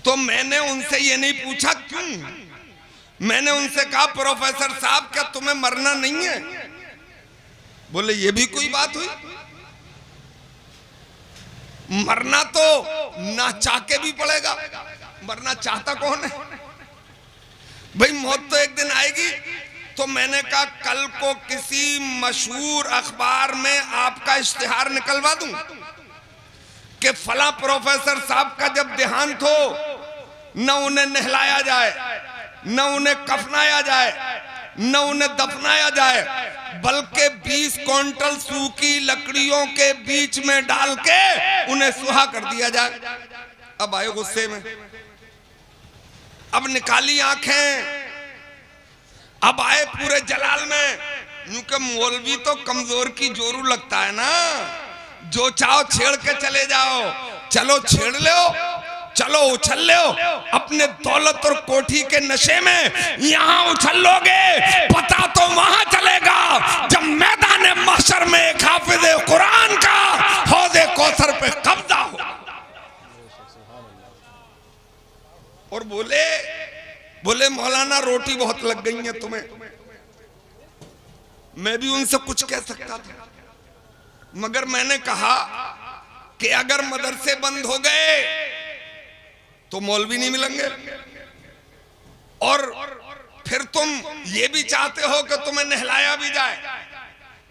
तो मैंने उनसे ये नहीं पूछा क्यों, मैंने उनसे कहा प्रोफेसर साहब क्या तुम्हें मरना नहीं है? बोले ये भी कोई बात हुई, मरना तो ना चाह के भी पड़ेगा, मरना चाहता कौन है भाई, मौत तो एक दिन आएगी। तो मैंने कहा कल को किसी मशहूर अखबार में आपका इश्तिहार निकलवा दूं कि फला प्रोफेसर साहब का जब देहांत हो न उन्हें नहलाया जाए, न उन्हें कफनाया जाए, न उन्हें दफनाया जाए, बल्कि 20 क्विंटल सूखी लकड़ियों के बीच में डाल के उन्हें सुहा कर दिया जाए। अब आए गुस्से में, अब निकाली आंखें, अब आए पूरे जलाल में। क्योंकि मौलवी तो कमजोर की जोरू लगता है ना, जो चाहो छेड़ के चले जाओ, चलो छेड़ लो, चलो उछल लो, अपने दौलत और कोठी के नशे में यहां उछल लोगे, पता तो वहां चलेगा जब मैदान महशर में एक हाफिज कुरान का हौज़े कौसर पे कब्जा हो। और बोले मौलाना रोटी बहुत लग गई है तुम्हें। मैं भी उनसे कुछ कह सकता था, मगर मैंने कहा कि अगर मदरसे बंद हो गए तो मौलवी नहीं मिलेंगे, और फिर तुम ये भी चाहते हो कि तुम्हें नहलाया भी जाए,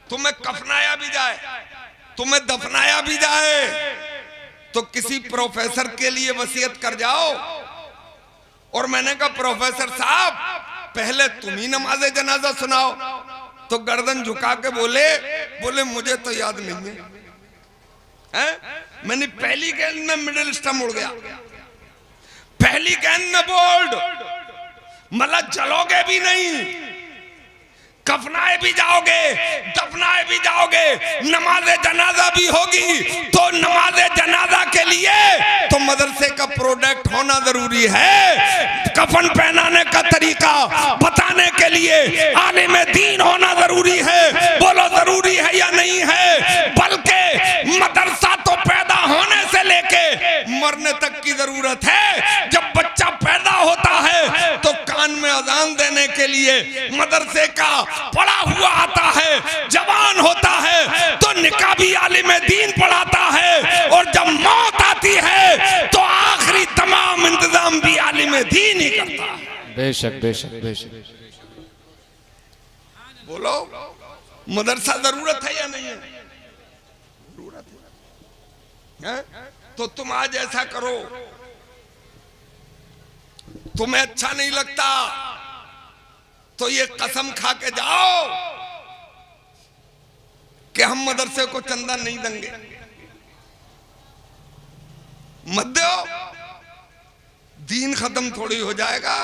तुम्हें कफनाया भी जाए, तुम्हें दफनाया भी जाए, तो किसी प्रोफेसर के लिए वसीयत कर जाओ। और मैंने कहा प्रोफेसर साहब पहले तुम ही नमाज़े जनाजा सुनाओ। तो गर्दन झुका के बोले मुझे तो याद नहीं है। मैंने पहली गेंद में मिडिल स्टंप उड़ गया, पहली गेंद में बोल्ड, मतलब चलोगे भी नहीं, कफनाए भी जाओगे, दफनाए भी जाओगे, नमाज़े जनाजा भी होगी। तो नमाज़े जनाजा के लिए तो मदरसे का प्रोडक्ट होना जरूरी है, कफन पहनाने का तरीका बताने के लिए आलिम दीन होना जरूरी है। बोलो जरूरी है या नहीं है? बल्कि मदरसा तो पैदा होने से लेके मरने तक की जरूरत है। जब बच्चा पैदा होता है तो कान में अजान देने के लिए मदरसे का पढ़ा हुआ आता है, जवान होता है तो निकाबी आलिम दीन पढ़ाता है, और जब मौत आती है तो आखिरी तमाम इंतजाम भी आलिम दीन ही करता है। बेशक बेशक बेशक। बोलो मदरसा जरूरत है या नहीं है? जरूरत है। तो तुम आज ऐसा करो, तुम्हें अच्छा नहीं लगता तो ये कसम खा के जाओ कि हम मदरसे को चंदा नहीं देंगे। मत दो, दीन खत्म थोड़ी हो जाएगा।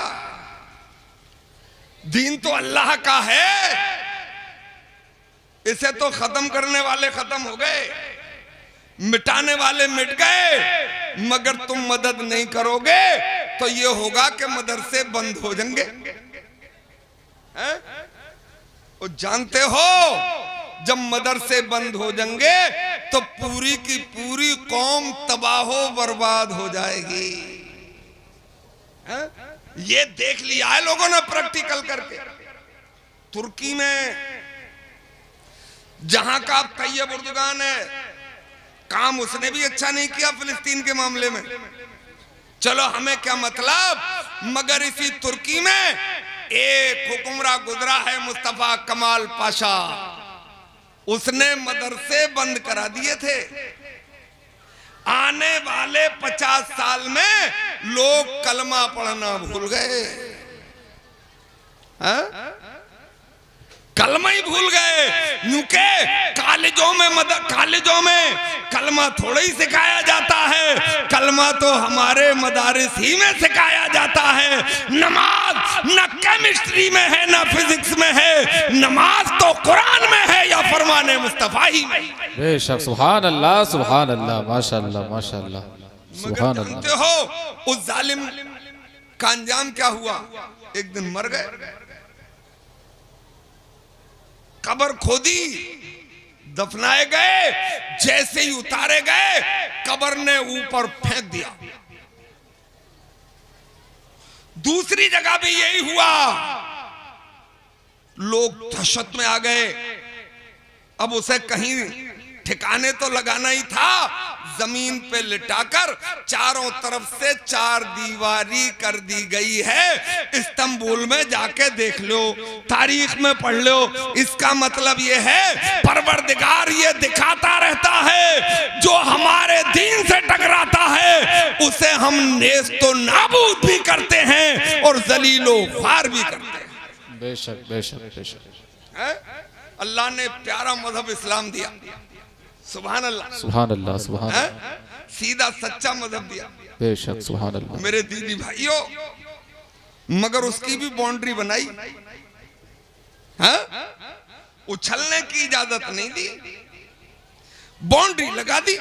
दीन तो अल्लाह का है, इसे तो खत्म करने वाले खत्म हो गए, मिटाने वाले मिट गए, मगर तुम मदद नहीं करोगे तो ये होगा कि मदरसे बंद हो जाएंगे। और जानते हो जब मदरसे बंद हो जाएंगे तो पूरी की पूरी कौम तबाहो बर्बाद हो जाएगी। ये देख लिया है लोगों ने प्रैक्टिकल करके। तुर्की में जहां का तैयब उर्दुगान है, काम उसने भी अच्छा नहीं किया फिलिस्तीन के मामले में, चलो हमें क्या मतलब, मगर इसी तुर्की में एक हुक्मरान गुजरा है मुस्तफा कमाल पाशा, उसने मदरसे बंद करा दिए थे। आने वाले 50 साल में लोग कलमा पढ़ना भूल गए, कलमा ही भूल गए। क्योंकि कॉलेजों में कलमा थोड़ा ही सिखाया जाता है, कलमा तो हमारे मदारिस ही में सिखाया जाता है। नमाज न केमिस्ट्री में है न फिजिक्स में है, नमाज तो कुरान में है या फरमाने मुस्तफा ही में। बेशक, सुभान अल्लाह, माशाअल्लाह माशाअल्लाह, सुभान अल्लाह। जानते हो उस जालिम का अंजाम क्या हुआ? एक दिन मर गए, कब्र खोदी, दफनाए गए, जैसे ही उतारे गए कब्र ने ऊपर फेंक दिया। दूसरी जगह भी यही हुआ, लोग दहशत में आ गए। अब उसे कहीं ठिकाने तो लगाना ही था, जमीन पे लिटाकर चारों तरफ से चार दीवारी कर दी गई है। इस्तांबुल में जाके देख लो, तारीख में पढ़ लो। इसका मतलब ये है परवरदिगार ये दिखाता रहता है, जो हमारे दीन से टकराता है उसे हम नेस्तो नाबूद भी करते हैं और जलीलो ख्वार भी करते हैं। बेशक बेशक बेशक। अल्लाह ने प्यारा मजहब इस्लाम दिया, सुभान अल्लाह सुभान अल्लाह सुभान अल्लाह, सीधा सच्चा मजहब दिया, बेशक सुभान अल्लाह। मेरे दीदी भाइयों, मगर उसकी भी बाउंड्री बनाई, उछलने की इजाजत नहीं दी, बाउंड्री लगा दी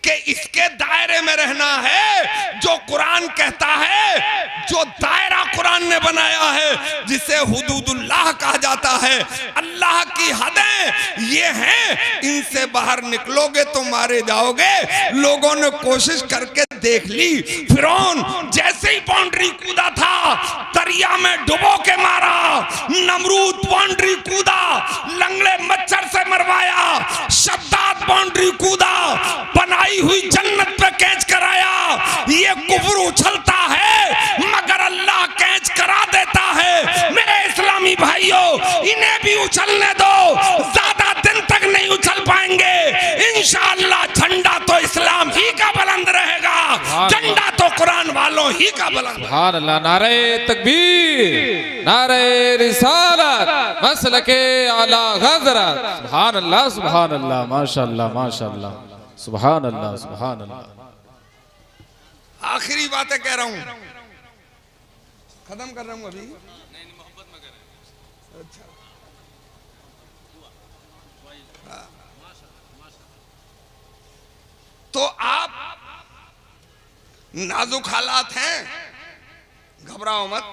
कि इसके दायरे में रहना है। जो कुरान कहता है, जो दायरा कुरान ने बनाया है, जिसे हुदूदुल्लाह कहा जाता है, अल्लाह की हदें ये हैं, इनसे बाहर निकलोगे तो मारे जाओगे। लोगों ने कोशिश करके देख ली, फिरौन जैसे ही बाउंड्री कूदा था दरिया में डुबो के मारा, नमरूद बाउंड्री कूदा, लंगड़े मच्छर से मरवाया, शद्दाद बाउंड्री कूदा, बनाई हुई जन्नत पे कैच कराया। ये कुफ्र उछलता है मगर अल्लाह कैच करा देता है। मेरे इस्लामी भाइयों, इन्हें भी उछलने दो, ज्यादा दिन तक नहीं उछल पाएंगे। इंशाअल्लाह झंडा तो इस्लाम ही का बुलंद रहेगा, झंडा तो कुरान वालों ही का बुलंद। सुभान अल्लाह। नारे तकबीर, नारे रिसालत, मसलके आला हज़रत। सुभान अल्लाह सुभान अल्लाह, माशाअल्लाह माशाअल्लाह, सुभान अल्लाह सुभान अल्लाह। आखिरी बातें कह रहा हूं, खत्म कर रहा हूं अभी। अच्छा, तो आप नाजुक हालात हैं, घबराओ मत।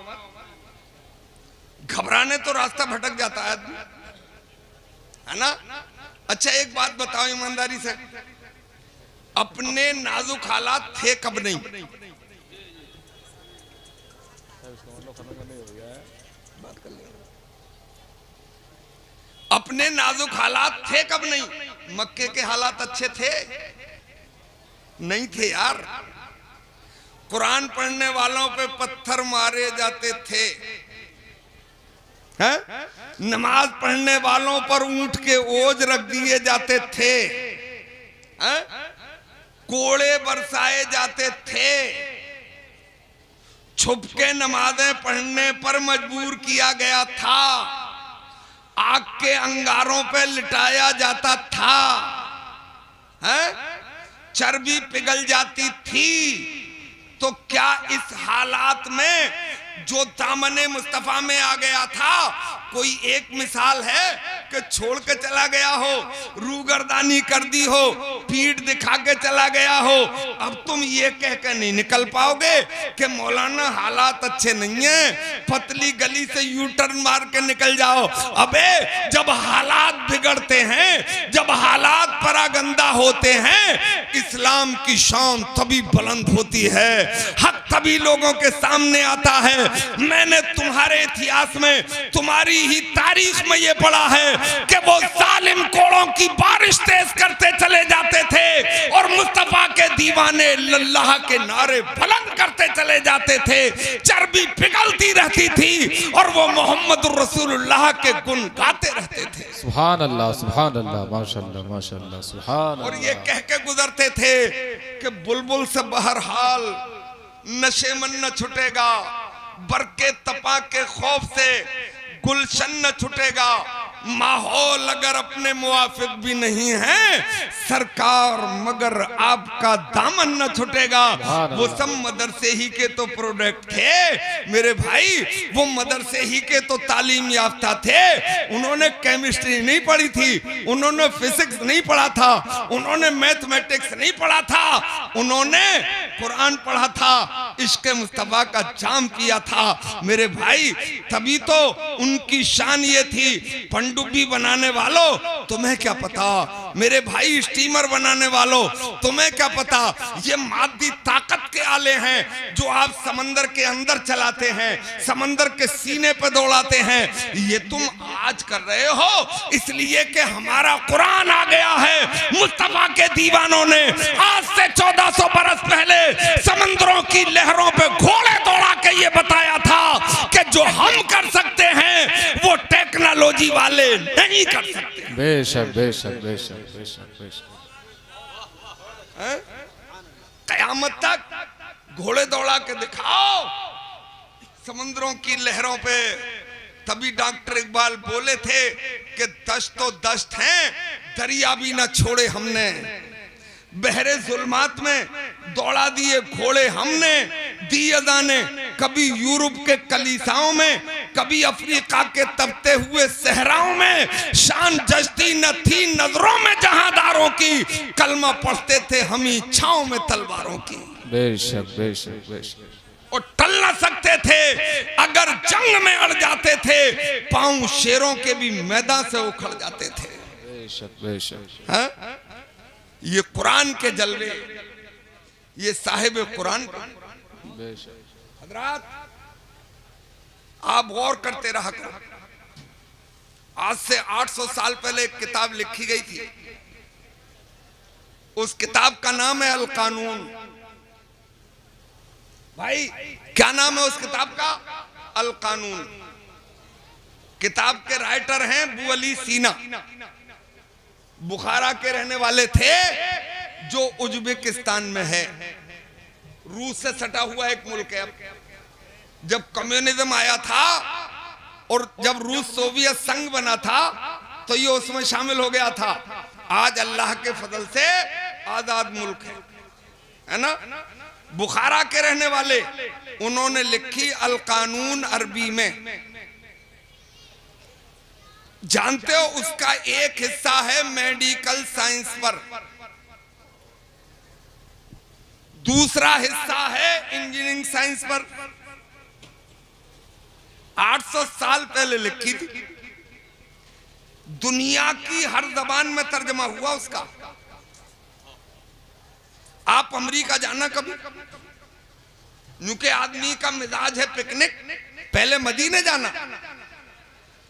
घबराने तो रास्ता भटक जाता है आदमी, है ना? अच्छा एक बात बताओ ईमानदारी से, अपने नाजुक हालात थे कब नहीं? अपने नाजुक हालात थे कब नहीं? मक्के के हालात अच्छे थे? नहीं थे यार। कुरान पढ़ने वालों पे पत्थर मारे जाते थे, हैं? नमाज पढ़ने वालों पर ऊंट के ओज रख दिए जाते थे, हैं? कोड़े बरसाए जाते थे, छुप के नमाजें पढ़ने पर मजबूर किया गया था, आग के अंगारों पे लिटाया जाता था, हैं? चर्बी पिघल जाती थी। तो क्या इस हालात में जो दामने मुस्तफा में आ गया था कोई एक मिसाल है कि छोड़ के चला गया हो, रूगर्दानी कर दी हो, पीठ दिखा के चला गया हो? अब तुम ये कह के नहीं निकल पाओगे कि मौलाना हालात अच्छे नहीं हैं, पतली गली से यू टर्न मार के निकल जाओ। अबे जब हालात बिगड़ते हैं, जब हालात परागंदा होते हैं, इस्लाम की शान तभी बुलंद होती है, हक तभी लोगों के सामने आता है। मैंने तुम्हारे इतिहास में, तुम्हारी ही तारीख में ये पढ़ा है कि वो जालिम कोड़ों की बारिश तेज करते चले जाते थे और मुस्तफा के दीवाने अल्लाह के नारे बुलंद करते चले जाते थे। चर्बी पिघलती रहती थी और वो मोहम्मद रसूलुल्लाह के गुण गाते रहते थे। सुभान अल्लाह सुभान अल्लाह, माशाअल्लाह माशाअल्लाह, सुभान। और ये कह के गुजरते थे कि बुलबुल से बहरहाल नशे मन न छुटेगा, बरके तपा के खौफ से गुलशन न छुटेगा, माहौल अगर अपने मुवाफिक भी नहीं है सरकार, मगर आपका दामन न छूटेगा। वो सब मदरसे ही के तो प्रोडक्ट थे मेरे भाई, वो मदरसे ही के तो तालीम याफ्ता थे। उन्होंने केमिस्ट्री नहीं पढ़ी थी, उन्होंने फिजिक्स नहीं पढ़ा था, उन्होंने मैथमेटिक्स नहीं पढ़ा था, उन्होंने कुरान पढ़ा था, इश्क मुस्तफा का जाम पिया था मेरे भाई। तभी तो उनकी शान ये थी। पनडुब्बी बनाने वालों तुम्हें क्या पता मेरे भाई, स्टीमर बनाने वालों तुम्हें क्या पता, ये मादी ताकत के आले हैं जो आप समंदर के अंदर चलाते हैं, समंदर के सीने पे दौड़ाते हैं। ये तुम आज कर रहे हो इसलिए कि हमारा कुरान आ गया है। मुस्तफा के दीवानों ने आज से 1400 बरस पहले समंदरों की लहरों पे घोड़े दौड़ा के ये बताया था कि जो हम कर सकते हैं वो टेक्नोलॉजी वाले नहीं कर सकते। बेशक बेशक बेशक बेशक बेशक। कयामत तक घोड़े दौड़ा के दिखाओ समंदरों की लहरों पे। तभी डॉक्टर इकबाल बोले थे कि दश्त तो दश्त हैं, दरिया भी ना छोड़े हमने। बहरे जुल्मात में दौड़ा दिए घोड़े हमने, दी अदाने कभी यूरोप के कलीसाओं में, कभी अफ्रीका के तपते हुए सहराओं में। शान जश्ती न थी नजरों में जहांदारों की, कलमा पढ़ते थे हम इच्छाओं में तलवारों की। बेशक बेशक बेशक। और टल न सकते थे अगर जंग में अड़ जाते थे, पांव शेरों के भी मैदान से उखड़ जाते थे। बेशक बेशक। हाँ? ये कुरान के जलवे, ये साहिब कुरान। हजरात आप गौर करते रहा करो। आज से 800 साल पहले एक किताब लिखी गई थी, उस किताब का नाम है अल कानून। भाई क्या नाम है उस किताब का? अल कानून। किताब के राइटर हैं अबू अली सीना, बुखारा के रहने वाले थे जो उज्बेकिस्तान में है, रूस से सटा हुआ एक मुल्क है। जब कम्युनिज्म आया था और जब रूस सोवियत संघ बना था तो ये उसमें शामिल हो गया था। आज अल्लाह के फजल से आजाद मुल्क है ना। बुखारा के रहने वाले, उन्होंने लिखी अल कानून अरबी में। जानते हो उसका एक हिस्सा है मेडिकल साइंस पर, दूसरा हिस्सा है इंजीनियरिंग साइंस पर। 800 साल पहले लिखी थी, दुनिया की हर जबान में तर्जमा हुआ उसका। आप अमेरिका जाना कभी, क्योंकि आदमी का मिजाज है पिकनिक, पहले मदीने जाना।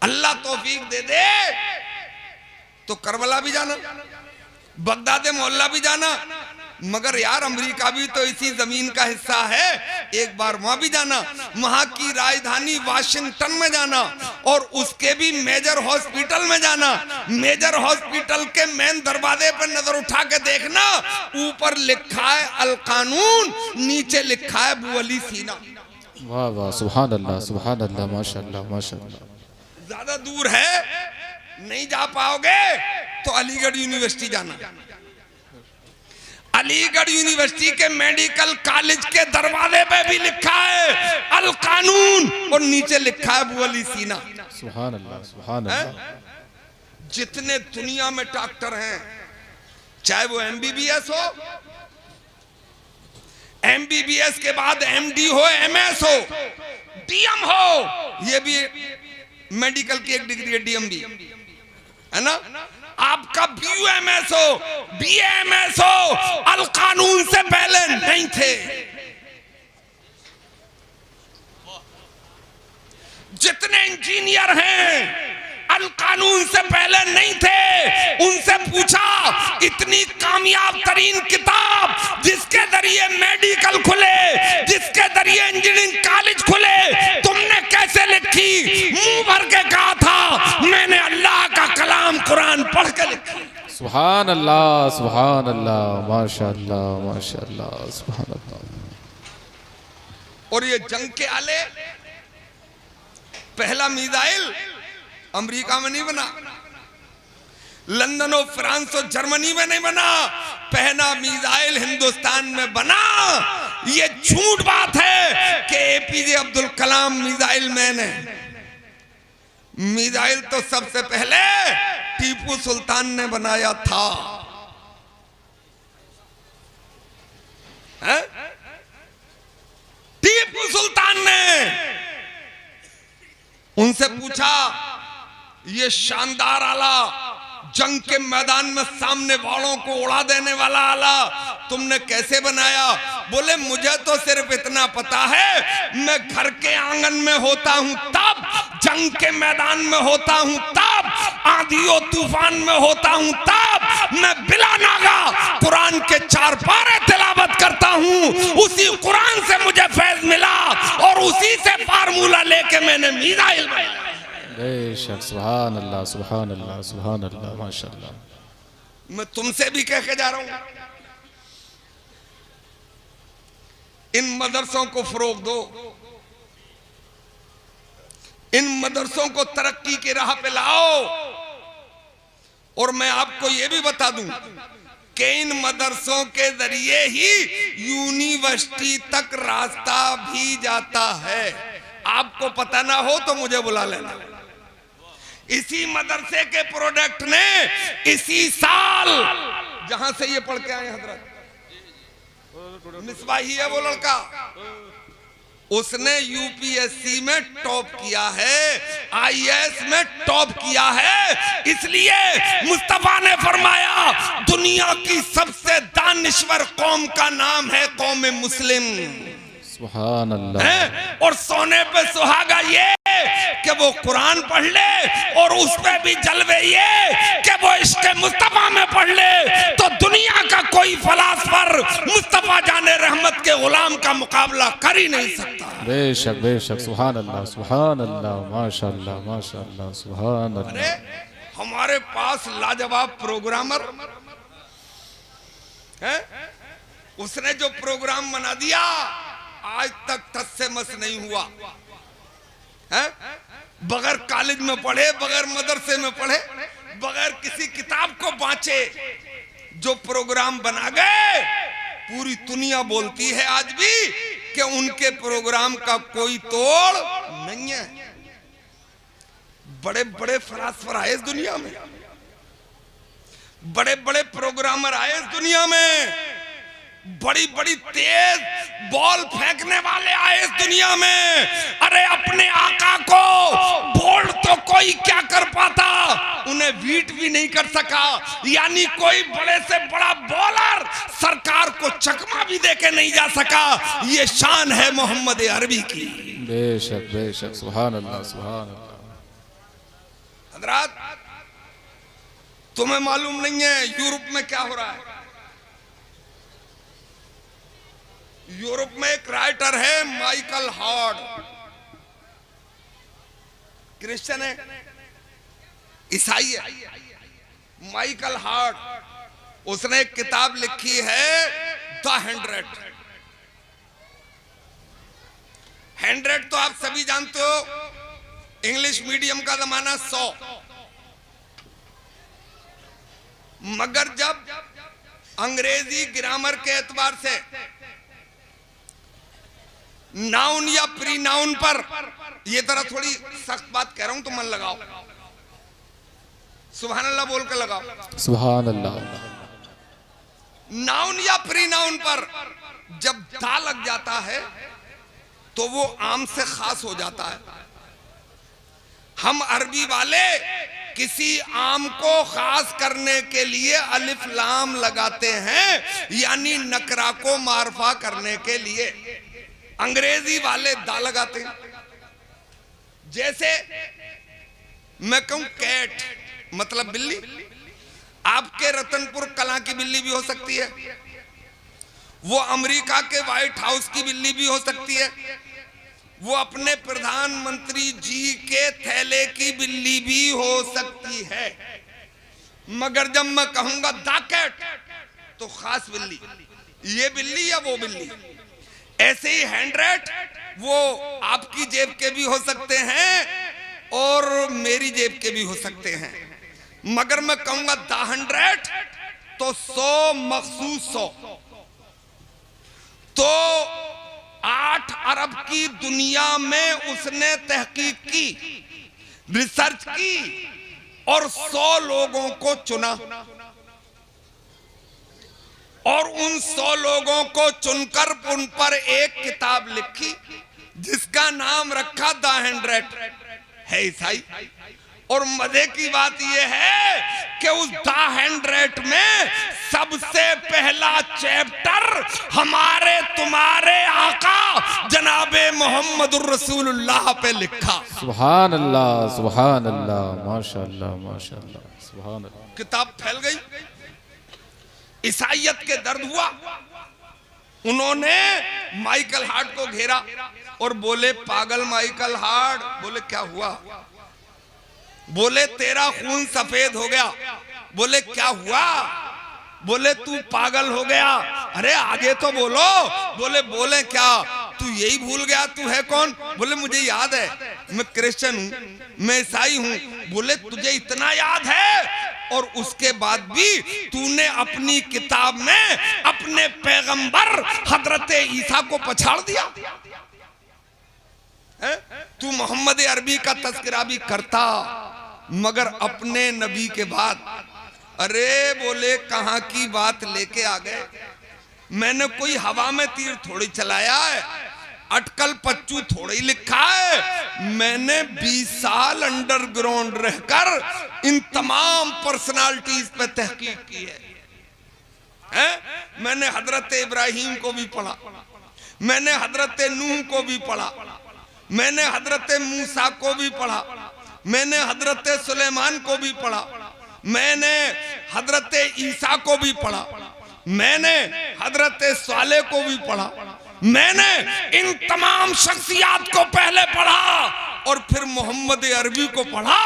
अल्लाह तौफीक दे दे तो करबला भी जाना, बगदाद मोहल्ला भी जाना। मगर यार अमेरिका भी तो इसी जमीन का हिस्सा है, एक बार वहां भी जाना। वहां की राजधानी वाशिंगटन में जाना और उसके भी मेजर हॉस्पिटल में जाना। मेजर हॉस्पिटल के मेन दरवाजे पर नजर उठा के देखना, ऊपर लिखा है अल कानून, नीचे लिखा है अबू अली सीना। वाह वाह, सुभान अल्लाह, माशाअल्लाह माशाअल्लाह। ज्यादा दूर है, नहीं जा पाओगे तो अलीगढ़ यूनिवर्सिटी जाना। अलीगढ़ यूनिवर्सिटी के मेडिकल कॉलेज के दरवाजे पे भी लिखा है अल कानून और नीचे लिखा है अबू अली सीना। सुभान अल्लाह सुभान अल्लाह। जितने दुनिया में डॉक्टर हैं, चाहे वो एमबीबीएस हो, एमबीबीएस के बाद एमडी हो, एमएस हो, डीएम हो, ये भी मेडिकल की एक डिग्री है, डीएम भी है ना। आपका बीयूएमएस हो, बीएमएस हो, अल कानून से पहले नहीं थे। जितने इंजीनियर हैं अल कानून से पहले नहीं थे। उनसे पूछा, इतनी कामयाब तरीन किताब जिसके जरिए मेडिकल खुले, जिसके जरिए इंजीनियरिंग कॉलेज खुले, तुमने कैसे लिखी? मुंह भर के कहा था मैंने अल्लाह का कलाम कुरान पढ़ के लिखा। सुभान अल्लाह, माशाअल्लाह माशाअल्लाह, सुभान अल्लाह। और ये जंग के आले, पहला मिसाइल अमेरिका में नहीं बना, लंदन और फ्रांस और जर्मनी में नहीं बना, पहला मिसाइल हिंदुस्तान में बना। ये झूठ बात है कि APJ Abdul Kalam missile man है। मिसाइल तो सबसे पहले टीपू सुल्तान ने बनाया था। है? टीपू सुल्तान ने उनसे पूछा, ये शानदार आला, जंग के मैदान में सामने वालों को उड़ा देने वाला आला तुमने कैसे बनाया? बोले मुझे तो सिर्फ इतना पता है, मैं घर के आंगन में होता हूं तब, जंग के मैदान में होता हूं तब, आंधियों तूफान में होता हूं तब, मैं बिला नागा कुरान के 4 पारे तिलावत करता हूं, उसी कुरान से मुझे फैज मिला और उसी से फार्मूला लेके मैंने मिसाइल बनाया। बेशक, सुभान अल्लाह, सुभान अल्लाह, सुभान अल्लाह, माशाअल्लाह। मैं तुमसे भी कह के जा रहा हूं, इन मदरसों को फरोग दो, इन मदरसों को तरक्की की राह पे लाओ। और मैं आपको यह भी बता दूं कि इन मदरसों के जरिए ही यूनिवर्सिटी तक रास्ता भी जाता है। आपको पता ना हो तो मुझे बुला लेना। इसी मदरसे के प्रोडक्ट ने इसी साल, जहां से ये पढ़ के आए हजरत, मिसबाही है वो लड़का, उसने यूपीएससी में टॉप किया है, आईएएस में टॉप किया है। इसलिए मुस्तफा ने फरमाया दुनिया की सबसे दानिश्वर कौम का नाम है कौम मुस्लिम। सुभान अल्लाह। और सोने पे सुहागा ये कि वो कुरान पढ़ ले, और उस पे भी जलवे ये कि वो इश्क मुस्तफा में पढ़ ले, तो दुनिया का कोई फलासफर मुस्तफा जाने रहमत के गुलाम का मुकाबला कर ही नहीं सकता। बेशक, बेशक, सुभान अल्लाह, सुभान अल्लाह, माशाअल्लाह, माशाअल्लाह, सुभान अल्लाह। अरे हमारे पास लाजवाब प्रोग्रामर है, उसने जो प्रोग्राम बना दिया आज तक टस से मस नहीं हुआ है। बगैर कॉलेज में पढ़े, बगैर मदरसे में पढ़े, बगैर किसी किताब को बांचे जो प्रोग्राम बना गए, पूरी दुनिया बोलती है आज भी कि उनके प्रोग्राम का कोई तोड़ नहीं है। बड़े बड़े फलासफर आए इस दुनिया में, बड़े बड़े प्रोग्रामर आए इस दुनिया में, बड़ी बड़ी तेज बॉल फेंकने वाले आए इस दुनिया में। अरे अपने आका को बोल्ड तो कोई क्या कर पाता, उन्हें बीट भी नहीं कर सका। यानी कोई बड़े से बड़ा बॉलर सरकार को चकमा भी देके नहीं जा सका। ये शान है मोहम्मद अरबी की। बेशक, बेशक, सुभान अल्लाह, सुभान अल्लाह। हजरात, तुम्हें मालूम नहीं है यूरोप में क्या हो रहा है? यूरोप में एक राइटर है माइकल हार्ड, क्रिश्चियन है, ईसाई है। माइकल हार्ड, उसने एक किताब लिखी है द 100 तो आप सभी जानते हो, इंग्लिश मीडियम का जमाना 100, मगर जब अंग्रेजी ग्रामर के एतबार से नाउन या प्री नाउन पर, ये तरह थोड़ी सख्त बात कह रहा हूं तो मन लगाओ, सुभान अल्लाह बोल के लगाओ, सुभान अल्लाह। नाउन या प्री नाउन पर जब दा लग जाता है तो वो आम से खास हो जाता है। हम अरबी वाले किसी आम को खास करने के लिए अलिफ लाम लगाते हैं, यानी नकरा को मारफा करने के लिए। अंग्रेजी वाले दा लगाते हैं। जैसे मैं कहूं कैट मतलब बिल्ली, आपके रतनपुर कला की बिल्ली भी हो सकती है, वो अमेरिका के व्हाइट हाउस की बिल्ली भी हो सकती है, वो अपने प्रधानमंत्री जी के थैले की बिल्ली भी हो सकती है। मगर जब मैं कहूंगा दा कैट तो खास बिल्ली, ये बिल्ली या वो बिल्ली। ऐसे ही 100 वो आपकी जेब के भी हो सकते हैं और मेरी जेब के भी हो सकते हैं, मगर मैं कहूंगा 100 तो 100 मखसूस 100। तो 8 अरब की दुनिया में उसने तहकीक की, रिसर्च की और 100 लोगों को चुना और उन 100 लोगों को चुनकर उन पर एक किताब लिखी जिसका नाम रखा 100 है ईसाई। और मजे की बात यह है कि उस 100 में सबसे पहला चैप्टर हमारे तुम्हारे आका जनाबे मोहम्मदुर रसूलुल्लाह पे लिखा। सुभान अल्लाह, सुभान अल्लाह, माशाअल्लाह, माशाअल्लाह, सुभान अल्लाह। किताब फैल गई, ईसाइयत के दर्द हुआ। उन्होंने माइकल हार्ट को घेरा और बोले, पागल माइकल हार्ट। बोले क्या हुआ? बोले तेरा खून सफेद हो गया। बोले क्या हुआ? बोले तू पागल हो गया। अरे आगे तो बोलो। बोले क्या तू यही भूल गया? तू है कौन? बोले मुझे याद है, मैं क्रिश्चियन हूं, मैं ईसाई हूं। बोले तुझे इतना याद है और उसके बाद भी तूने अपनी किताब में अपने पैगंबर हजरत ईसा को पछाड़ दिया है? तू मोहम्मद अरबी का तस्करा भी करता मगर अपने नबी के बाद। अरे बोले कहां की बात लेके आ गए? मैंने कोई हवा में तीर थोड़ी चलाया है, अटकल पच्चू थोड़ी लिखा है। मैंने 20 साल अंडरग्राउंड रहकर इन तमाम पर्सनालिटीज पे तहकीक की है? मैंने हजरत इब्राहिम को भी पढ़ा, मैंने हजरत नूह को भी पढ़ा, मैंने हजरत मूसा को भी पढ़ा, मैंने हजरत सुलेमान को भी पढ़ा, मैंने हजरत ईसा को भी पढ़ा, मैंने हजरत साले को भी पढ़ा। मैंने इन तमाम शख्सियात को पहले पढ़ा और फिर मोहम्मद अरबी को पढ़ा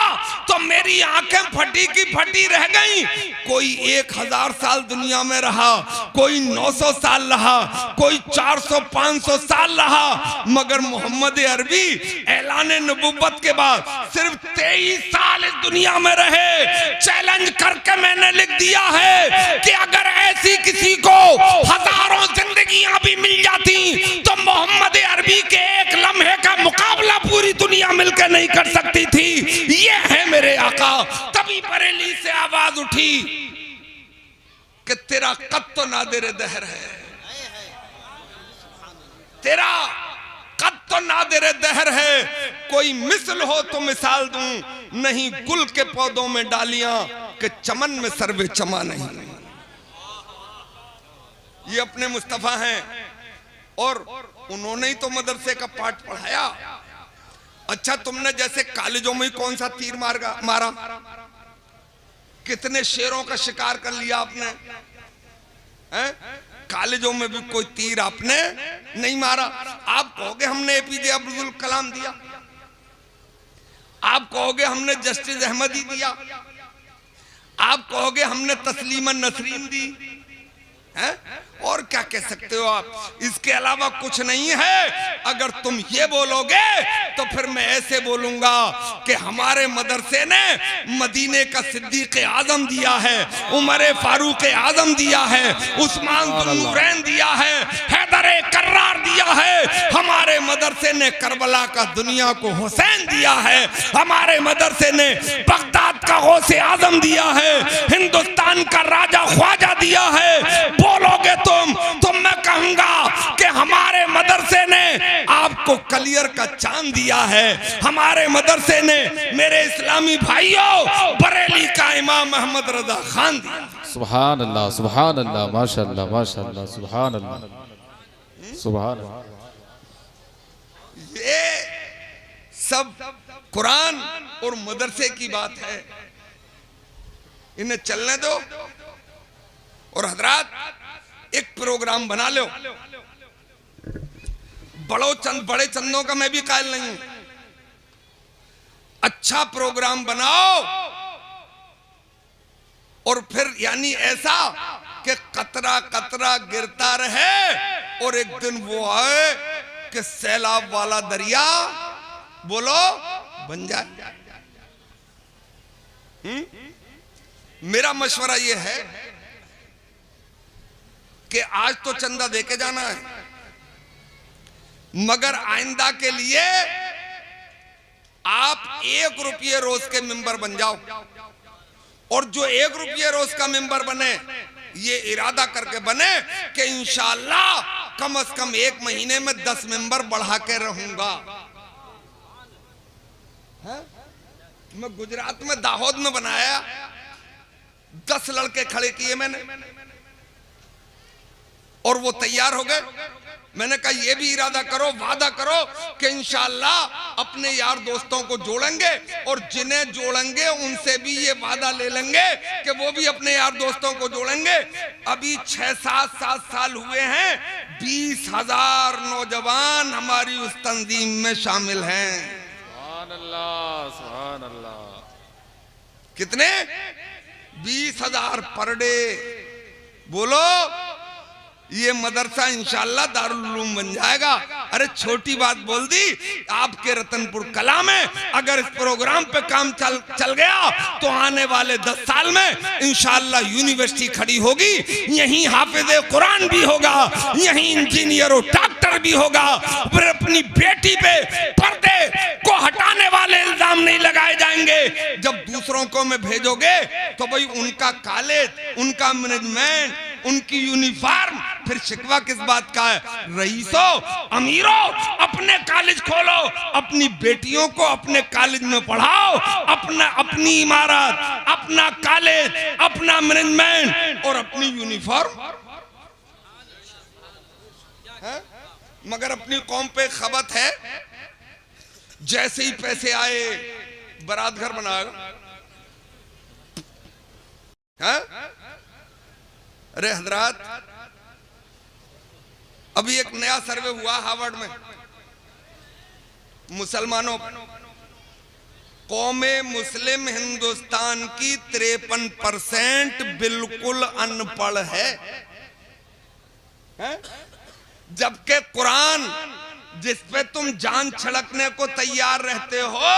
तो मेरी आंखें फटी की फटी रह गईं। कोई 1000 साल दुनिया में रहा, कोई 900 साल रहा, कोई 400-500 साल रहा, मगर मोहम्मद अरबी ऐलान नबुव्वत के बाद सिर्फ 23 साल इस दुनिया में रहे। चैलेंज करके मैंने लिख दिया है कि अगर ऐसी किसी को हजारों जिंदगियां भी मिल जाती तो मोहम्मद अरबी के एक लम्हे का मुकाबला पूरी दुनिया मिलकर नहीं कर सकती थी। ये है मेरे आका। तभी बरेली से आवाज उठी कि तेरा कद तो नादिर दहर है, तेरा कद तो नादिर दहर है। कोई मिसल हो तो मिसाल दूं, नहीं गुल के पौधों में डालियां कि चमन में सर्वे चमा नहीं। ये अपने मुस्तफा हैं और उन्होंने ही तो मदरसे का पाठ पढ़ाया। अच्छा तुमने जैसे कॉलेजों में कौन सा तीर मारा? कितने शेरों का शिकार कर लिया आपने? कॉलेजों में भी कोई तीर आपने नहीं मारा। आप कहोगे हमने एपीजे अब्दुल कलाम दिया, आप कहोगे हमने जस्टिस अहमदी दिया, आप कहोगे हमने तस्लीमन नसरीन दी है? और क्या कह सकते हो आप? इसके अलावा कुछ नहीं है। अगर तुम ये बोलोगे तो फिर मैं ऐसे बोलूंगा कि हमारे मदरसे ने मदीने का सिद्दीक आजम दिया है, उमर फारूक आजम दिया है, उस्मान दुन्नूरैन दिया है, हैदर कर्रार दिया है। हमारे मदरसे ने करबला का दुनिया को हुसैन दिया है। हमारे मदरसे ने बगदाद का गौसे आजम दिया है, हिंदुस्तान का राजा ख्वाजा दिया है। बोलोगे तो मैं कहूंगा कि हमारे मदरसे ने आपको कलियर का चांद दिया है। हमारे मदरसे ने मेरे इस्लामी भाइयों बरेली का इमाम अहमद रजा खान दिया। सुभान अल्लाह, सुभान अल्लाह, माशाअल्लाह, माशाअल्लाह, सुभान अल्लाह, सुभान अल्लाह। ये सब कुरान और मदरसे की बात है, इन्हें चलने दो। और हजरात एक प्रोग्राम बना लो। बड़े चंदों का मैं भी कायल नहीं हूं। अच्छा प्रोग्राम बनाओ और फिर यानी ऐसा कि कतरा कतरा गिरता रहे और एक दिन वो आए कि सैलाब वाला दरिया बोलो बन जाए। मेरा मशवरा यह है कि आज तो चंदा देके जाना है, मगर आइंदा के लिए आप 1 रुपये रोज के मेंबर बन जाओ, और जो 1 रुपये रोज का मेंबर बने ये इरादा करके बने कि इंशाअल्लाह कम से कम 1 महीने में 10 मेंबर बढ़ा के रहूंगा। मैं गुजरात में दाहोद में बनाया, 10 लड़के खड़े किए मैंने और वो तैयार हो गए। मैंने कहा ये भी इरादा करो, वादा करो कि इंशाअल्लाह अपने यार दोस्तों को जोड़ेंगे, और जिन्हें जोड़ेंगे उनसे भी ये वादा ले लेंगे कि वो भी अपने यार दोस्तों को जोड़ेंगे। अभी 6-7 साल हुए हैं, 20,000 नौजवान हमारी उस तंजीम में शामिल हैं। सुभान अल्लाह, सुभान अल्लाह। कितने? 20,000 पर डे। बोलो, ये मदरसा इंशाअल्लाह दारुल उलूम बन जाएगा। अरे छोटी बात बोल दी आपके रतनपुर कला में। अगर इस प्रोग्राम पे काम चल गया तो आने वाले 10 साल में इंशाअल्लाह यूनिवर्सिटी खड़ी होगी, यहीं हाफिज़े कुरान भी होगा, यहीं इंजीनियर और डॉक्टर भी होगा। फिर अपनी बेटी पे पर्दे को हटाने वाले इल्जाम नहीं लगाए जाएंगे। जब दूसरों को में भेजोगे तो भाई उनका कॉलेज, उनका मैनेजमेंट, उनकी यूनिफॉर्म, फिर शिकवा किस बात का है? रईसों, अमीरों, अपने कॉलेज खोलो, अपनी बेटियों को अपने कॉलेज में पढ़ाओ, अपनी इमारत, अपना कॉलेज, अपना मैनेजमेंट और अपनी यूनिफॉर्म। मगर अपनी कौम पे खबत है, जैसे ही पैसे आए बारात घर बनाएगा। अरे हजरात, अभी एक नया सर्वे हुआ हार्वर्ड में, मुसलमानों, कौमे मुस्लिम हिंदुस्तान की 53% बिल्कुल अनपढ़ है, जबकि कुरान जिस पे तुम जान छिड़कने को तैयार रहते हो,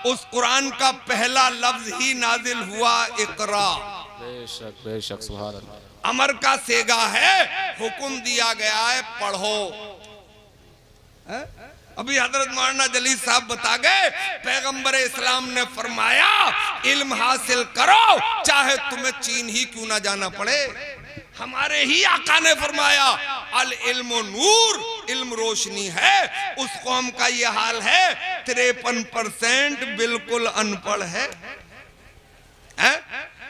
उस कुरान का पहला लफ्ज ही नाजिल हुआ, इकरा। बेशक बेशक, सुभान अल्लाह। अमर का सेगा है, हुक्म दिया गया है पढ़ो। अभी हजरत मौलाना जलील साहब बता गए, पैगंबर इस्लाम ने फरमाया इल्म हासिल करो चाहे तुम्हें चीन ही क्यों ना जाना पड़े। हमारे ही आका ने फरमाया अल इल्मो नूर, इल्म रोशनी है। उस कौम का ये हाल है, 53% बिल्कुल अनपढ़ है।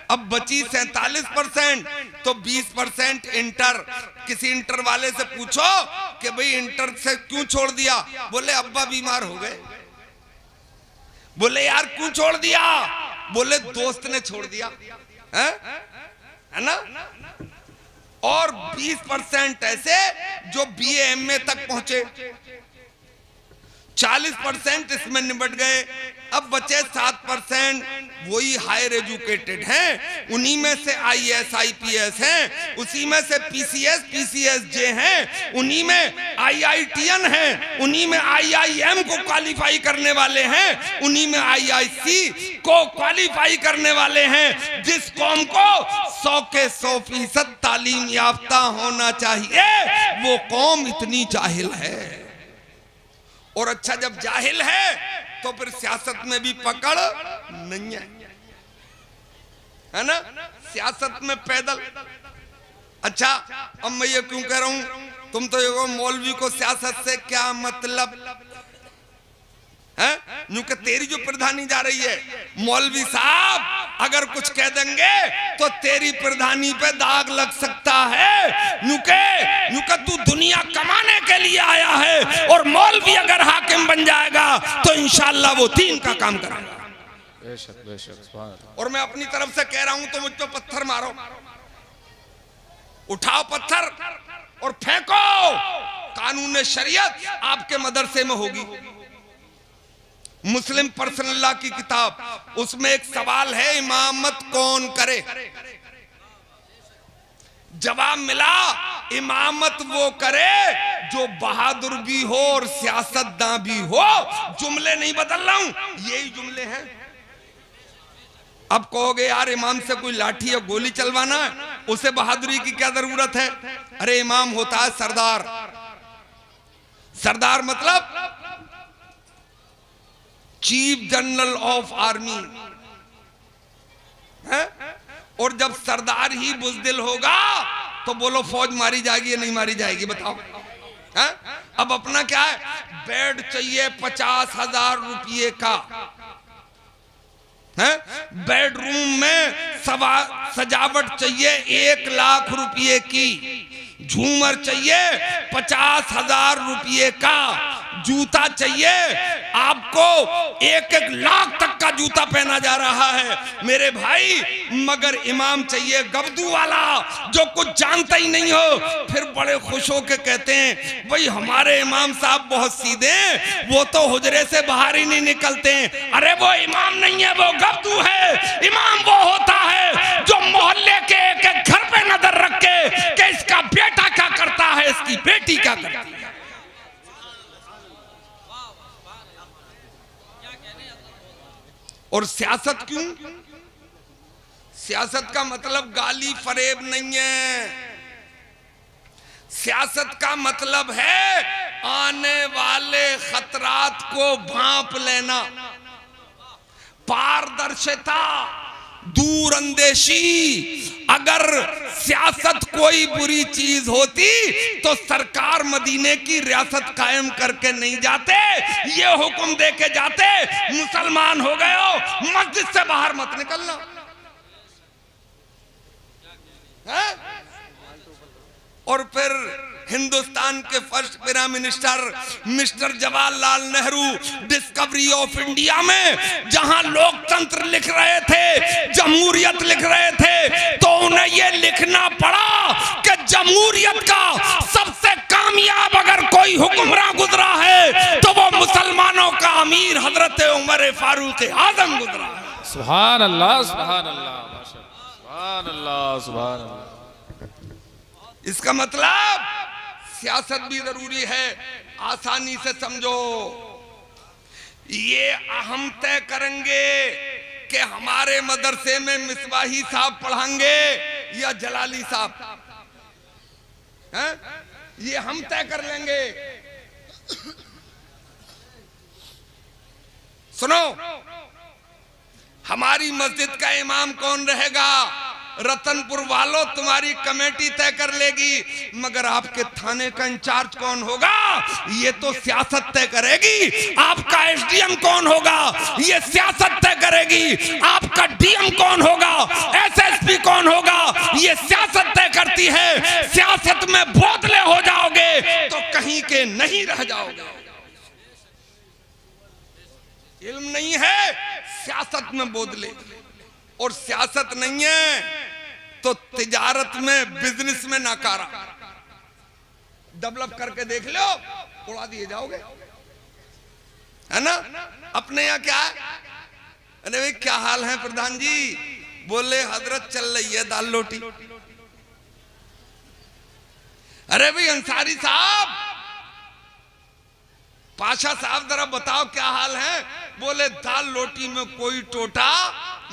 अब बची 47%, तो 20% इंटर। किसी इंटर वाले से पूछो कि भाई इंटर से क्यों छोड़ दिया? बोले अब्बा बीमार हो गए। बोले यार क्यों छोड़ दिया? बोले दोस्त ने छोड़ दिया, है ना। और 20% ऐसे जो BA MA तक पहुंचे, 40% इसमें निपट गए। अब बचे 7%, वही हायर एजुकेटेड हैं, उन्हीं में से IAS IPS हैं, उसी में से PCS PCSJ हैं, उन्हीं में IITN हैं, उन्हीं में IIM को क्वालिफाई करने वाले हैं, उन्हीं में IIC को क्वालिफाई करने वाले हैं। जिस कौम को 100 के 100% तालीम याफ्ता होना चाहिए, वो कौम इतनी जाहिल है। और अच्छा, जब जाहिल है तो फिर सियासत में भी पकड़ नहीं है ना। सियासत में पैदल। अच्छा, अब मैं ये क्यों कह रहा हूं, तुम तो ये मौलवी को सियासत से क्या मतलब है? यूं कि तेरी जो प्रधानी जा रही है, मौलवी साहब अगर कुछ कह देंगे तो तेरी प्रधानी पे दाग लग सकता है। यूं कि तू दुनिया कमाने के लिए आया है, और मौलवी अगर हाकिम बन जाएगा तो इंशाअल्लाह वो दीन का काम कराएगा। बेशक बेशक, सुभान अल्लाह। और मैं अपनी तरफ से कह रहा हूं तो मुझ पे पत्थर मारो, उठाओ पत्थर और फेंको। कानून शरीयत आपके मदरसे में होगी। मुस्लिम पर्सनल लॉ की किताब, उसमें एक सवाल है, इमामत कौन करे? जवाब मिला इमामत वो करे जो बहादुर भी हो और सियासतदां भी हो। जुमले नहीं बदल रहा हूं, यही जुमले हैं। अब कहोगे यार इमाम से कोई लाठी या गोली चलवाना है, उसे बहादुरी की क्या जरूरत है? अरे इमाम होता है सरदार। सरदार मतलब चीफ जनरल ऑफ आर्मी है? और जब सरदार ही बुज़दिल होगा तो बोलो फौज मारी जाएगी या नहीं मारी जाएगी, बताओ है? अब अपना क्या है, बेड चाहिए 50,000 रुपये का है, बेडरूम में सजावट चाहिए 1 लाख रुपये की, झूमर चाहिए 50,000 रुपये का, जूता चाहिए आपको 1-1 लाख तक का जूता पहना जा रहा है मेरे भाई, मगर इमाम चाहिए गबदू वाला जो कुछ जानता ही नहीं हो। फिर बड़े खुश होकर कहते हैं भाई हमारे इमाम साहब बहुत सीधे हैं, वो तो हुजरे से बाहर ही नहीं निकलते हैं। अरे वो इमाम नहीं है, वो गबदू है। इमाम वो होता है जो मोहल्ले के एक-एक घर पे नजर रख के कि इसका बेटा क्या करता है, इसकी बेटी क्या करती है। और सियासत क्यों? सियासत का मतलब गाली फरेब नहीं है। सियासत का मतलब है आने वाले खतरात को भांप लेना, पारदर्शिता, दूरअंदेशी। अगर सियासत कोई बुरी चीज होती तो सरकार मदीने की रियासत कायम करके नहीं जाते, ये हुक्म दे के जाते मुसलमान हो गए हो मस्जिद से बाहर मत निकलना है? और फिर हिंदुस्तान के first prime minister mister Jawaharlal Nehru discovery of India में जहां लोकतंत्र लिख रहे थे, जमहूरियत लिख रहे थे, तो उन्हें यह लिखना पड़ा कि जमहूरियत का सबसे कामयाब अगर कोई हुक्मरान गुजरा है तो वो मुसलमानों का अमीर हजरत उमर फारूक आजम गुजरा है। सुभान अल्लाह, सुभान अल्लाह, सुभान अल्लाह, सुभान अल्लाह। इसका मतलब सियासत भी जरूरी है। आसानी से समझो, ये हम तय करेंगे कि हमारे मदरसे में मिसबाही साहब पढ़ाएंगे या जलाली साहब, ये हम तय कर लेंगे। सुनो, हमारी मस्जिद का इमाम कौन रहेगा रतनपुर वालों तुम्हारी कमेटी तय कर लेगी, मगर आपके थाने का इंचार्ज कौन होगा ये तो सियासत तय करेगी। आपका एसडीएम कौन होगा ये सियासत तय करेगी। आपका डीएम कौन होगा, एसएसपी कौन होगा, ये सियासत तय करती है। सियासत में बोतले हो जाओगे तो कहीं के नहीं रह जाओगे। इल्म नहीं है, सियासत में बोतले, और सियासत नहीं है तो तिजारत में, बिजनेस में नाकारा। डेवलप करके देख लो, उड़ा दिए जाओगे, है ना। अपने यहाँ क्या है, अरे भाई क्या हाल है प्रधान जी, बोले हजरत चल रही है दाल रोटी। अरे भाई अंसारी साहब, पाशा साहब जरा बताओ क्या हाल है, बोले दाल रोटी में कोई टोटा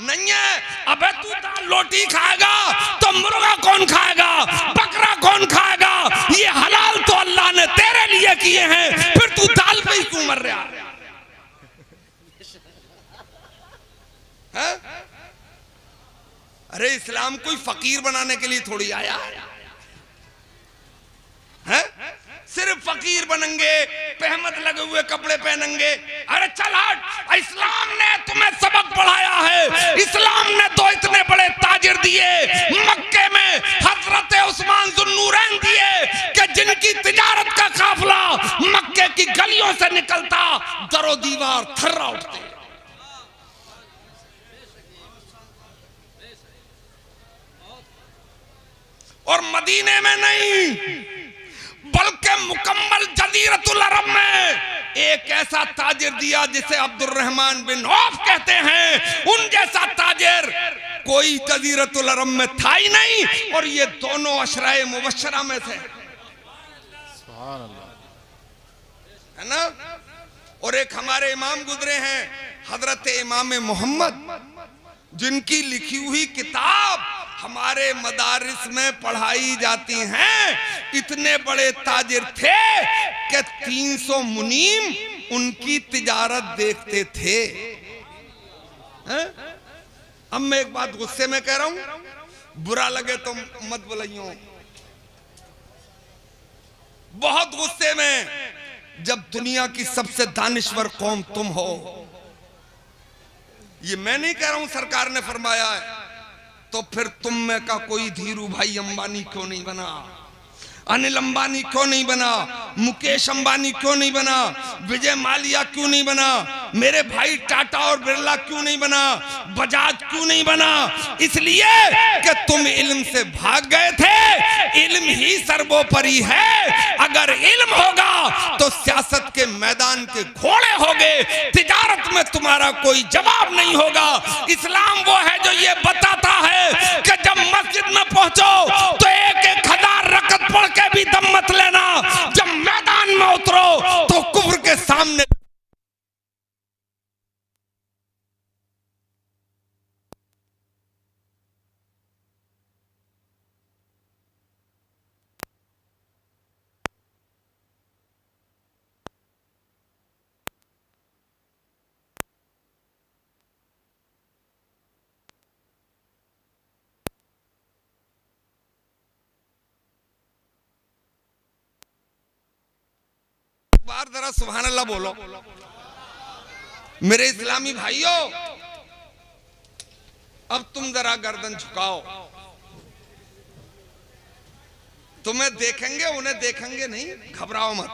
नहीं है। अबे तू दाल रोटी खाएगा तो मुर्गा कौन खाएगा, बकरा कौन खाएगा, ये हलाल तो अल्लाह ने तेरे लिए किए हैं, फिर तू दाल पे ही क्यों मर रहा है? अरे इस्लाम कोई फकीर बनाने के लिए थोड़ी आया है? सिर्फ फकीर बनेंगे, पहमत लगे हुए कपड़े पहनेंगे। अरे चल हट, इस्लाम ने तुम्हें सबक पढ़ाया है। इस्लाम ने तो इतने बड़े ताजिर दिए मक्के में, हजरत उस्मान जुन्नूरैन दिए कि जिनकी तिजारत का काफिला मक्के की गलियों से निकलता, दरो दीवार थर्रा उठते। और मदीने में नहीं बल्कि मुकम्मल जजीरतुल अरब में एक ऐसा ताजिर दिया जिसे अब्दुर्रहमान बिन औफ कहते हैं। उन जैसा ताजिर कोई जजीरतुल अरब में था ही नहीं, और ये दोनों अशराए मुबश्शरा में थे, है ना। और एक हमारे इमाम गुजरे हैं हजरत इमाम मोहम्मद, जिनकी लिखी हुई किताब हमारे मदारिस में पढ़ाई जाती हैं। इतने बड़े ताजिर थे कि 300 मुनीम उनकी तिजारत देखते थे। अब मैं एक बात गुस्से में कह रहा हूं, बुरा लगे तो मत बुलाइयो। बहुत गुस्से में, जब दुनिया की सबसे दानिश्वर कौम तुम हो, ये मैं नहीं कह रहा हूं, सरकार ने फरमाया है, तो फिर तुम में का कोई धीरू भाई अंबानी क्यों नहीं बना, अनिल अंबानी क्यों नहीं बना, मुकेश अंबानी क्यों नहीं बना, विजय माल्या क्यों नहीं बना, मेरे भाई टाटा और बिरला क्यों नहीं बना, बजाज क्यों नहीं बना? इसलिए कि तुम इल्म से भाग गए थे। इल्म ही सर्वोपरि है। अगर इल्म होगा तो सियासत के मैदान के घोड़े होगे, तिजारत में तुम्हारा कोई जवाब नहीं होगा। इस्लाम वो है जो ये बताता है कि जब मस्जिद में पहुंचो तो एक 1000 रकत पढ़ के भी दम मत लेना, जब मैदान में उतरो तो कुफ्र के सामने बार जरा सुभान अल्लाह बोलो। मेरे इस्लामी भाइयों, अब तुम जरा गर्दन झुकाओ। तुम्हें देखेंगे, उन्हें देखेंगे नहीं, घबराओ मत।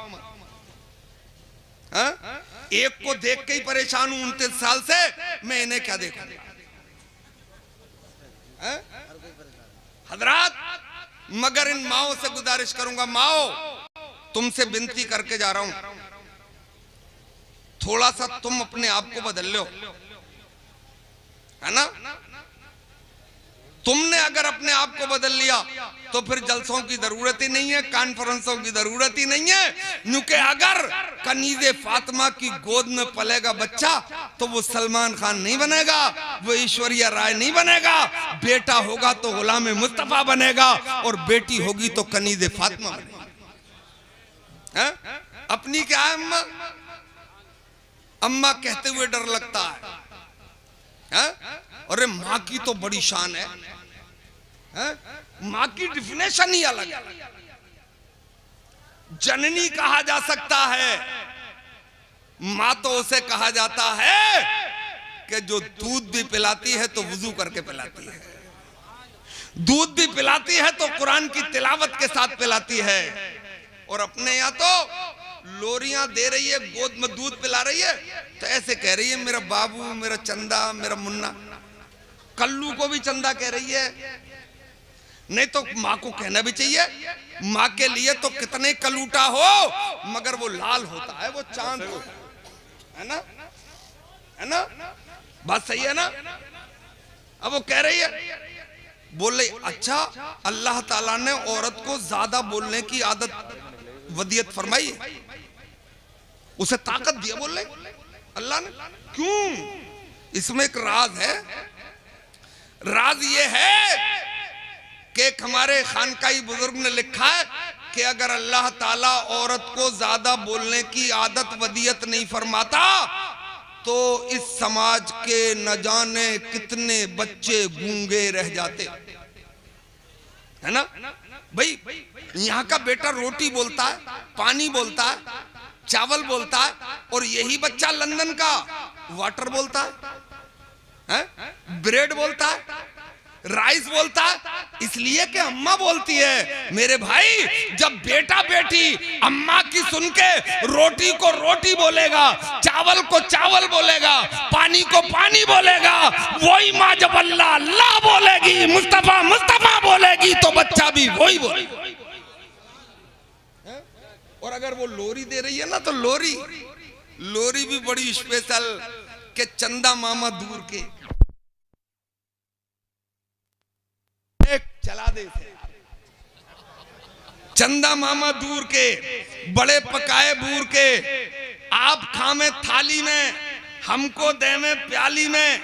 हा? एक को देख के ही परेशान हूं 29 साल से, मैं इन्हें क्या देखूं? हजरात, मगर इन माओ से गुजारिश करूंगा, माओ तुमसे विनती करके जा रहा हूं, थोड़ा सा तुम अपने आप को बदल लो, है ना। तुमने अगर अपने आप को बदल लिया तो फिर जलसों की जरूरत ही नहीं है, कॉन्फ्रेंसों की जरूरत ही नहीं है। क्योंकि अगर कनीज़े फातिमा की गोद में पलेगा बच्चा तो वो सलमान खान नहीं बनेगा, वो ऐश्वर्या राय नहीं बनेगा। बेटा होगा तो गुलाम मुस्तफा बनेगा, और बेटी होगी तो कनीज़े फातिमा बनेगी। अपनी क्या है अम्मा? अम्मा कहते हुए डर लगता है। अरे माँ की तो बड़ी शान है, माँ की डिफिनेशन ही अलग है। जननी कहा जा सकता है, माँ तो उसे कहा जाता है कि जो दूध भी पिलाती है तो वुजू करके पिलाती है, दूध भी पिलाती है तो कुरान की तिलावत के साथ पिलाती है। और अपने यहाँ तो लोरियां दे रही है, गोद में दूध पिला रही है, तो ऐसे कह रही है मेरा बाबू, मेरा चंदा, मेरा मुन्ना। कल्लू को भी चंदा कह रही है। नहीं तो माँ को कहना भी चाहिए, माँ के लिए तो कितने कलूटा हो मगर वो लाल होता है, वो चांद हो, है ना, है ना, बात सही है ना। अब वो कह रही है, बोल रही अच्छा अल्लाह ताला ने औरत को ज्यादा बोलने की आदत वदियत फरमाई, उसे ताकत दिया बोल रहे अल्लाह ने। क्यों? इसमें एक राज है। राज ये है कि एक हमारे खानकाई बुजुर्ग ने लिखा है कि अगर अल्लाह ताला औरत को ज्यादा बोलने की आदत वदियत नहीं फरमाता तो इस समाज के न जाने कितने बच्चे गूंगे रह जाते, है ना भाई। यहाँ का बेटा रोटी बोलता है, पानी बोलता है, चावल बोलता है, और यही बच्चा लंदन का वाटर बोलता है, ब्रेड बोलता है, राइस बोलता है। इसलिए कि अम्मा बोलती है। मेरे भाई, जब बेटा बेटी अम्मा की सुन के रोटी को रोटी बोलेगा, चावल को चावल बोलेगा, पानी को पानी बोलेगा, वही माँ जब अल्लाह अल्लाह बोलेगी, मुस्तफा मुस्तफा बोलेगी, तो बच्चा भी वही बोलेगा। और अगर वो लोरी दे रही है ना, तो लोरी भी बड़ी स्पेशल, के चंदा मामा दूर के चला दे इसे। चंदा मामा दूर के, बड़े पकाए बूर के, आप खामे थाली में, हमको दे में प्याली में,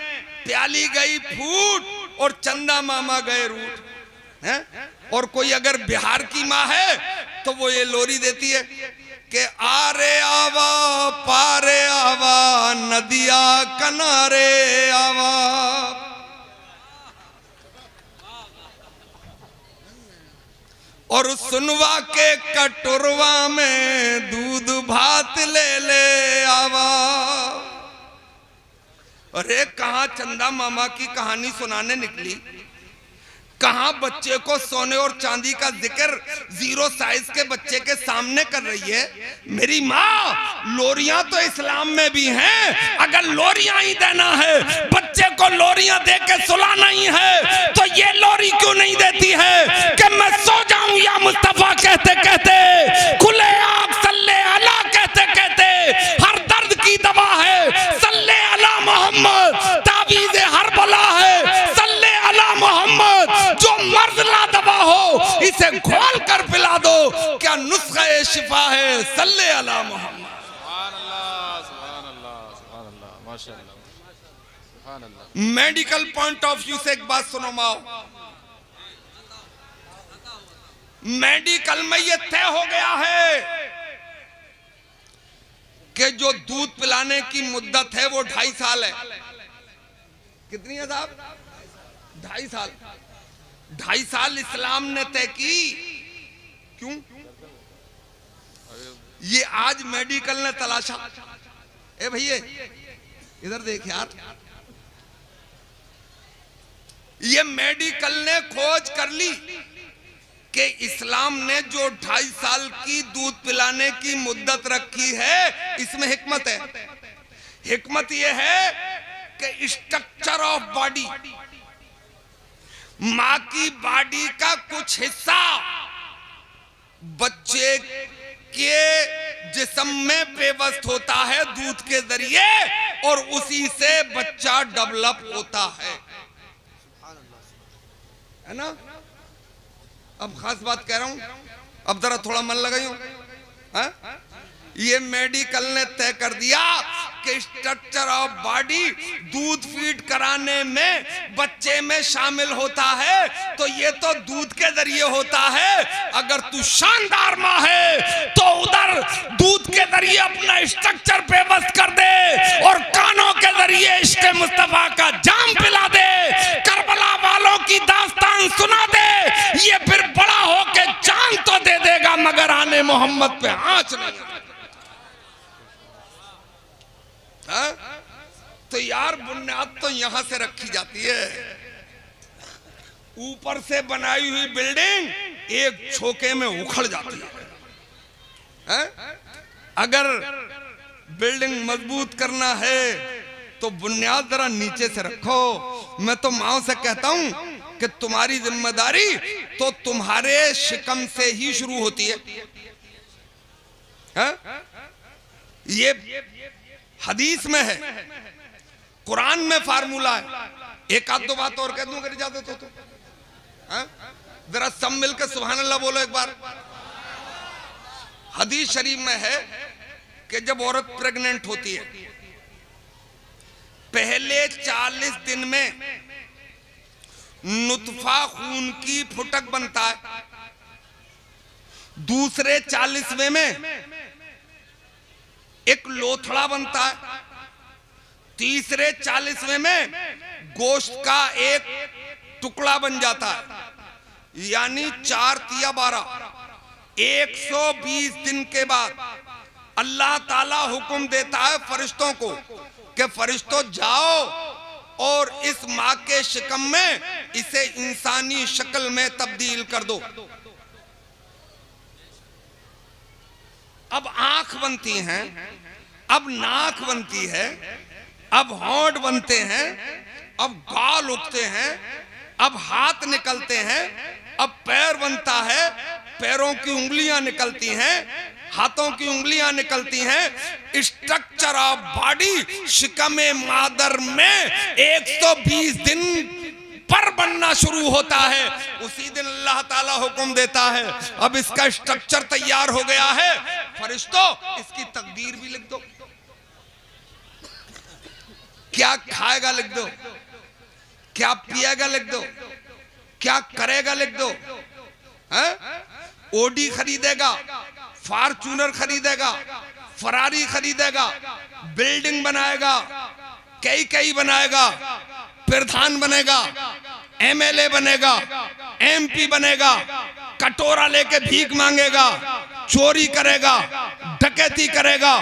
प्याली गई फूट और चंदा मामा गए रूट है। और कोई अगर बिहार की माँ है तो वो ये लोरी देती है कि आरे आवा पारे आवा नदिया किनारे आवा। और सुनवा के कटोरवा में दूध भात ले ले आवा। अरे कहाँ चंदा मामा की कहानी सुनाने निकली, कहाँ बच्चे को सोने और चांदी का जिक्र 0 साइज के बच्चे के सामने कर रही है। मेरी माँ, लोरियां तो इस्लाम में भी हैं। अगर लोरियां ही देना है, बच्चे को लोरियां दे के सुलाना ही है, तो ये लोरी क्यों नहीं देती है कि मैं सो जाऊं या मुस्तफा कहते कहते, खुले आग सल्ले अला कहते कहते। हर दर्द की दवा है सल्ले अला मोहम्मद, ताबीज़ हर बला है सल्ले अला मोहम्मद। जो मर्द ला दवा हो इसे घोल कर पिला दो, क्या नुस्खा ए शिफा है सल्ले अला मोहम्मद। सुभान अल्लाह, सुभान अल्लाह, सुभान अल्लाह, माशाअल्लाह, सुभान अल्लाह। मेडिकल पॉइंट ऑफ व्यू से एक बात सुनो माओ, मेडिकल में ये तय हो गया है कि जो दूध पिलाने की मुद्दत है वो 2.5 साल है। कितनी है साहब? 2.5 साल। 2.5 साल इस्लाम ने तय की। क्यों? ये आज मेडिकल ने तलाशा। ए भैया इधर देख यार, ये मेडिकल ने खोज कर ली कि इस्लाम ने जो 2.5 साल की दूध पिलाने की मुद्दत रखी है, इसमें हिकमत है। हिकमत यह है कि स्ट्रक्चर ऑफ बॉडी, मां की बॉडी का कुछ हिस्सा बच्चे के जिस्म में पेवस्त होता है दूध के जरिए, और उसी से बच्चा डेवलप होता है ना। अब खास बात कह रहा हूं, अब जरा थोड़ा मन लगाइयो। ये मेडिकल ने तय कर दिया कि स्ट्रक्चर ऑफ बॉडी दूध फीड कराने में बच्चे में शामिल होता है, तो ये तो दूध के जरिए होता है। अगर तू शानदार माँ है तो उधर दूध के जरिए अपना स्ट्रक्चर पेवस्त कर दे और कानों के जरिए इश्क मुस्तफा का जाम पिला दे, करबला वालों की दास्तान सुना दे। ये फिर बड़ा होके जान तो दे देगा मगर आने मोहम्मद पे आंच नहीं। तो यार बुनियाद तो यहां से रखी जाती है। ऊपर से बनाई हुई बिल्डिंग एक झोंके में उखड़ जाती है। अगर बिल्डिंग मजबूत करना है तो बुनियाद जरा नीचे से रखो। मैं तो माओ से कहता हूं कि तुम्हारी जिम्मेदारी तो तुम्हारे शिकम से ही शुरू होती है। ये हदीस में है, कुरान में फार्मूला है। एक आध दो बात और कह दूं अगर इजाजत हो तो। जरा सब मिलकर सुभान अल्लाह बोलो एक बार। हदीस शरीफ में है कि जब औरत प्रेग्नेंट होती है, पहले 40 दिन में नुतफा खून की फुटक बनता है, दूसरे 40वें में एक लोथड़ा बनता है, तीसरे 40वें में गोश्त का एक टुकड़ा बन जाता है, यानी 4 तिया 12। 120 दिन के बाद अल्लाह ताला हुक्म देता है फरिश्तों को कि फरिश्तों जाओ और इस माँ के शिकम में इसे इंसानी शक्ल में तब्दील कर दो। अब आंख बनती हैं, अब नाक बनती है, अब होंठ बनते हैं, अब गाल उगते हैं, अब हाथ निकलते हैं, अब पैर बनता है, पैरों की उंगलियां निकलती हैं, हाथों की उंगलियां निकलती हैं। स्ट्रक्चर ऑफ बॉडी शिकमे मादर में 120 दिन पर बनना शुरू होता है, उसी दिन अल्लाह ताला हुक्म देता है अब इसका स्ट्रक्चर तैयार हो गया है, फरिश्तों इसकी तकदीर भी लिख दो, क्या खाएगा लिख दो, क्या पिएगा लिख दो, क्या करेगा लिख दो। ओडी खरीदेगा, फॉर्च्यूनर खरीदेगा, फरारी खरीदेगा, बिल्डिंग बनाएगा, कई बनाएगा, प्रधान बनेगा, एमएलए बनेगा, एमपी बनेगा, कटोरा लेके भीख मांगेगा, चोरी करेगा, डकैती करेगा,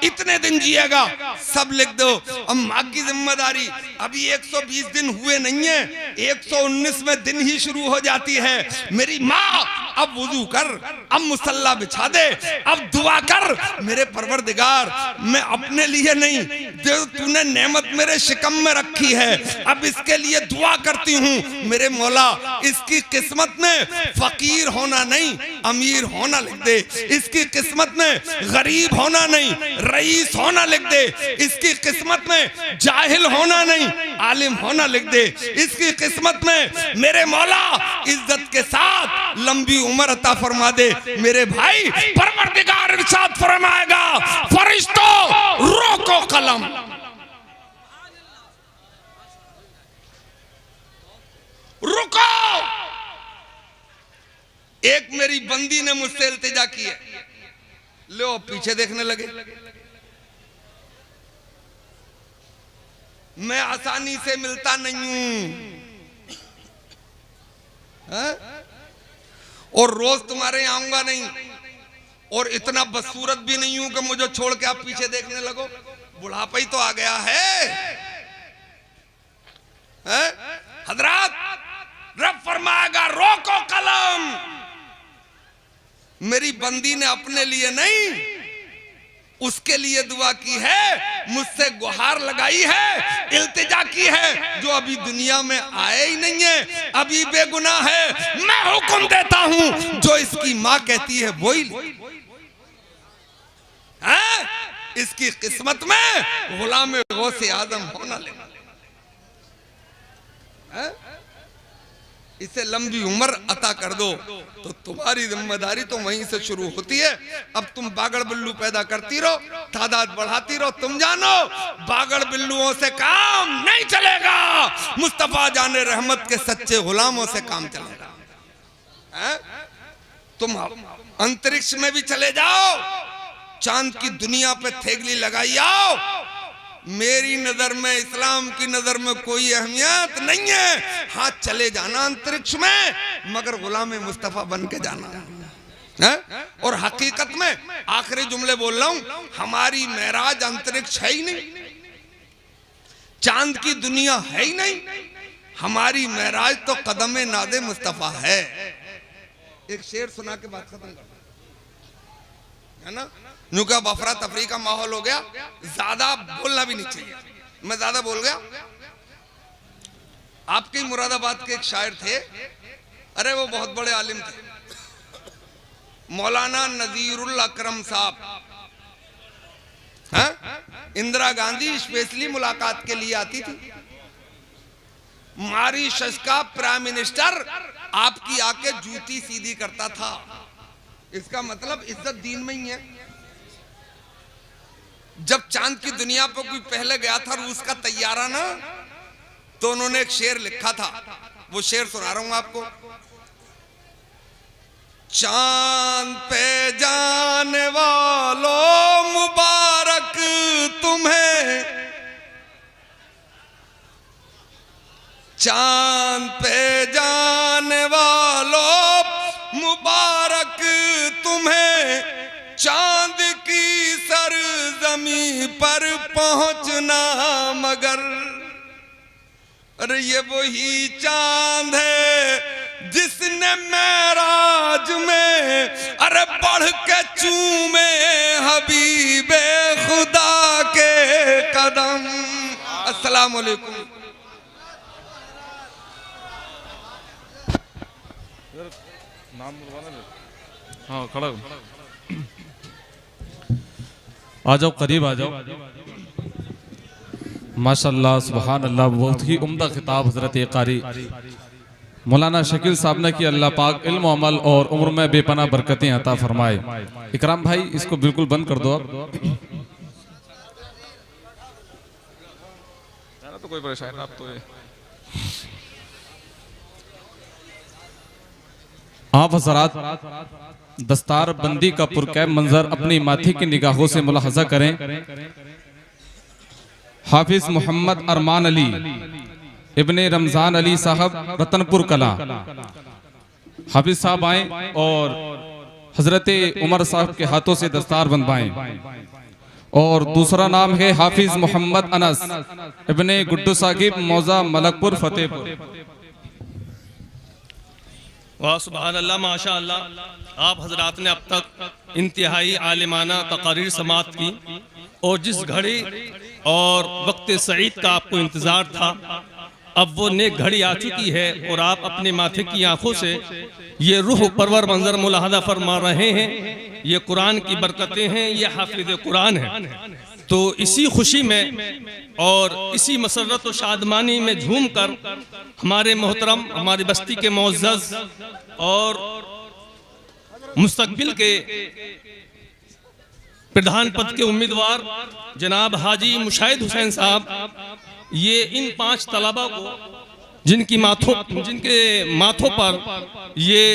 इतने दिन जिएगा, सब लिख दो। अब माँ की जिम्मेदारी, अभी 120 दिन हुए नहीं है, 119 में दिन ही शुरू हो जाती है। मेरी माँ अब वुजू कर, अब मुसल्ला बिछा दे, अब दुआ कर, मेरे परवरदिगार मैं अपने लिए नहीं, जो तूने नेमत मेरे शिकम में रखी है अब इसके लिए दुआ करती हूँ, मेरे मौला इसकी किस्मत में फकीर होना नहीं अमीर होना लिख दे, इसकी किस्मत में गरीब होना नहीं रईस होना लिख दे, इसकी किस्मत में जाहिल होना नहीं आलिम होना लिख दे, इसकी किस्मत में मेरे मौला इज्जत के साथ लंबी उम्र अता फरमा दे। मेरे भाई परवरदिगार इरशाद फरमाएगा, फरिश्तों रोको कलम, रुको। एक मेरी बंदी ने मुझसे इल्तिजा की है, लो पीछे देखने लगे, मैं आसानी से मिलता नहीं हूं और रोज तुम्हारे यहाँ आऊंगा नहीं, और इतना बदसूरत भी नहीं हूं कि मुझे छोड़ के आप पीछे देखने लगो, बुढ़ापा ही तो आ गया है? हजरत रब फरमाएगा रोको कलम। मेरी बंदी ने अपने लिए नहीं उसके लिए दुआ की है, मुझसे गुहार लगाई है, इल्तिजा की है, जो अभी दुनिया में आए ही नहीं है, अभी बेगुनाह है। मैं हुक्म देता हूं जो इसकी माँ कहती है वही है, इसकी किस्मत में गुलाम गौसे आजम होना लेना, इसे लंबी उम्र अता कर दो। तो तुम्हारी जिम्मेदारी तो वहीं से शुरू होती है। अब तुम बागड़ बिल्लू पैदा करती रहो, तादाद बढ़ाती रहो, तुम जानो बागड़ बिल्लुओं से काम नहीं चलेगा, मुस्तफा जाने रहमत के सच्चे गुलामों से काम चलेगा। तुम अंतरिक्ष में भी चले जाओ, चांद की दुनिया पे थेगली लगाई आओ, मेरी नजर में इस्लाम की नजर में कोई अहमियत नहीं है। हाँ चले जाना अंतरिक्ष में, मगर गुलाम मुस्तफा बन के जाना है। और हकीकत में आखिरी जुमले बोल रहा हूं, हमारी मेराज अंतरिक्ष है ही नहीं, चांद की दुनिया है ही नहीं, हमारी मेराज तो कदम नादे मुस्तफा है। एक शेर सुना के बात खत्म कर, है ना, यूं क्या बफरा तफरी का माहौल हो गया, ज्यादा बोलना भी नहीं चाहिए, मैं ज्यादा बोल गया। आपके मुरादाबाद के एक शायर थे, अरे वो बहुत बड़े आलिम थे, मौलाना नजीरुल अकरम साहब, इंदिरा गांधी स्पेशली मुलाकात के लिए आती थी, मॉरिशस का प्राइम मिनिस्टर आपकी आके जूती सीधी करता था, इसका मतलब इज्जत दीन में ही है। जब चांद की दुनिया पर कोई पहले गया था रूस का तैयारा ना, तो उन्होंने एक शेर लिखा था, वो शेर सुना रहा हूं आपको। चांद पे जाने वालों मुबारक तुम्हें, चांद पे जाने वालों मुबारक तुम्हें, चांद की सरजमी पर पहुंचना मगर, अरे ये वही चांद है जिसने मेराज में अरे बढ़ के चूमे हबीबे खुदा के कदम। अस्सलाम वालेकुम। हाँ खड़ा आ जाओ, करीब आ जाओ। माशाल्लाह सुभान अल्लाह, बहुत ही उम्दा खिताब हजरत कारी मौलाना शकील साहब ने कि अल्लाह पाक इल्म अमल और उम्र में बेपना बरकतें अता फरमाए। इकराम भाई इसको बिल्कुल बंद कर दो आप। तो कोई परेशानी आप तो आप हज़रात दस्तार बंदी का पुरकैब मंजर अपनी माथे की निगाहों से मुलाहजा करें। हाफिज मोहम्मद अरमान अली इब्ने रमजान अली साहब रतनपुर कला, हाफिज साहब आए और हजरत उमर साहब के हाथों से दस्तार बंधवाएं। और दूसरा नाम है हाफिज मोहम्मद अनस इब्ने गुड्डू साहिब मौजा मलकपुर फतेहपुर। वाह सुभान अल्लाह माशा अल्लाह। आप हजरात ने अब तक इंतहाई आलिमाना तकारीर समात की और जिस घड़ी और वक्त सईद का आपको इंतज़ार था, अब वो नेक घड़ी आ चुकी है और आप अपने माथे की आंखों से ये रूह परवर मंजर मुलाहदा फरमा रहे हैं। ये कुरान की बरकतें हैं, ये हाफिज कुरान है। तो इसी खुशी में और इसी मसरत और शादमानी में झूम कर हमारे मोहतरम, हमारी बस्ती के मुअज़्ज़ज़ और मुस्तकबिल के प्रधान पद के उम्मीदवार जनाब हाजी मुशाहिद हुसैन साहब, ये इन 5 तलबा को जिनके माथों पर ये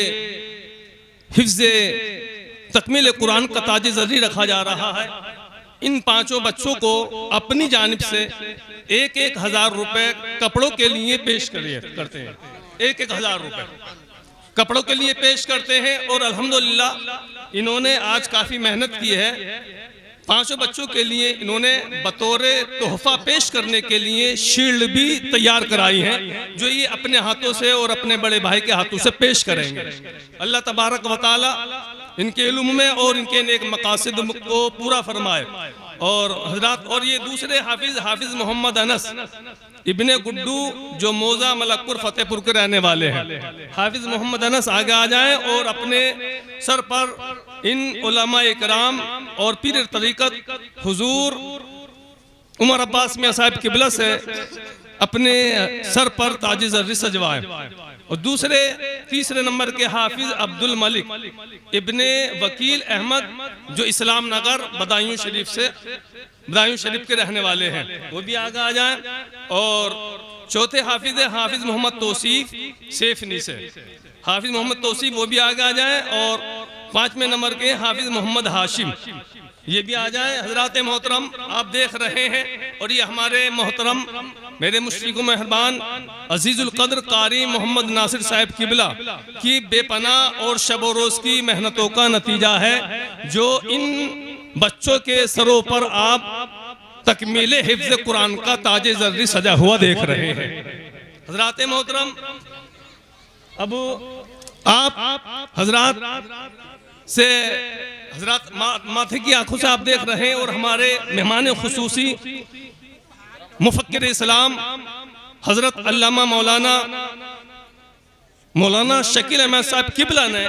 हिफ्ज़े तकमील कुरान का ताज ज़री रखा जा रहा है, इन 5 बच्चों को अपनी जानिब से 1,000 रुपए कपड़ों के लिए पेश करते हैं। 1,000 रुपए कपड़ों के लिए पेश करते हैं। और अल्हम्दुलिल्लाह इन्होंने आज काफ़ी मेहनत की है। 5 बच्चों के लिए इन्होंने बतौर तोहफा पेश करने के लिए शील्ड भी तैयार कराई है, जो ये अपने हाथों से और अपने बड़े भाई के हाथों से पेश करेंगे। अल्लाह तबारक व तआला इनके इल्म में और इनके नेक मकासद को पूरा फरमाए। और हजरात, और ये दूसरे हाफिज मोहम्मद अनस इब्ने गुड्डू जो मौजा मलकपुर फतेहपुर के रहने वाले हैं, हाफिज मोहम्मद अनस आगे आ जाएं और अपने सर पर इन उलमा इकराम और पीर तरीक़त हुजूर उमर अब्बास मियां साहब किबला से अपने सर पर ताज ज़र्री सजवाएं। और तीसरे नंबर के हाफिज अब्दुल मलिक इब्ने वकील अहमद जो इस्लाम नगर बदायूं शरीफ के रहने वाले हैं, वो भी आगे आ जाएं। और चौथे हाफिज मोहम्मद तौसीफ सेफनी से हाफिज मोहम्मद तौसीफ, वो भी आगे आ जाएं। और 5वें नंबर के हाफिज मोहम्मद हाशिम, ये भी आ जाए। हजरात मोहतरम आप देख रहे हैं, और ये हमारे मोहतरम मेरे मुश्किल मेहरबान अजीजुल कद्र कारी मोहम्मद नासिर साहब किबला की बेपना और शब रोज़ की मेहनतों का नतीजा है, जो इन बच्चों के सरों पर आप तकमीले हिफ्ज़ कुरान का ताज ज़र्री सजा हुआ देख रहे हैं। हजरात मोहतरम, अब आप हजरात से हजरात माथे की आंखों से आप देख रहे हैं, और हमारे मेहमान खुसूसी मुफक्किर इस्लाम हजरत अल्लामा मौलाना शकील अहमद साहब किबला ने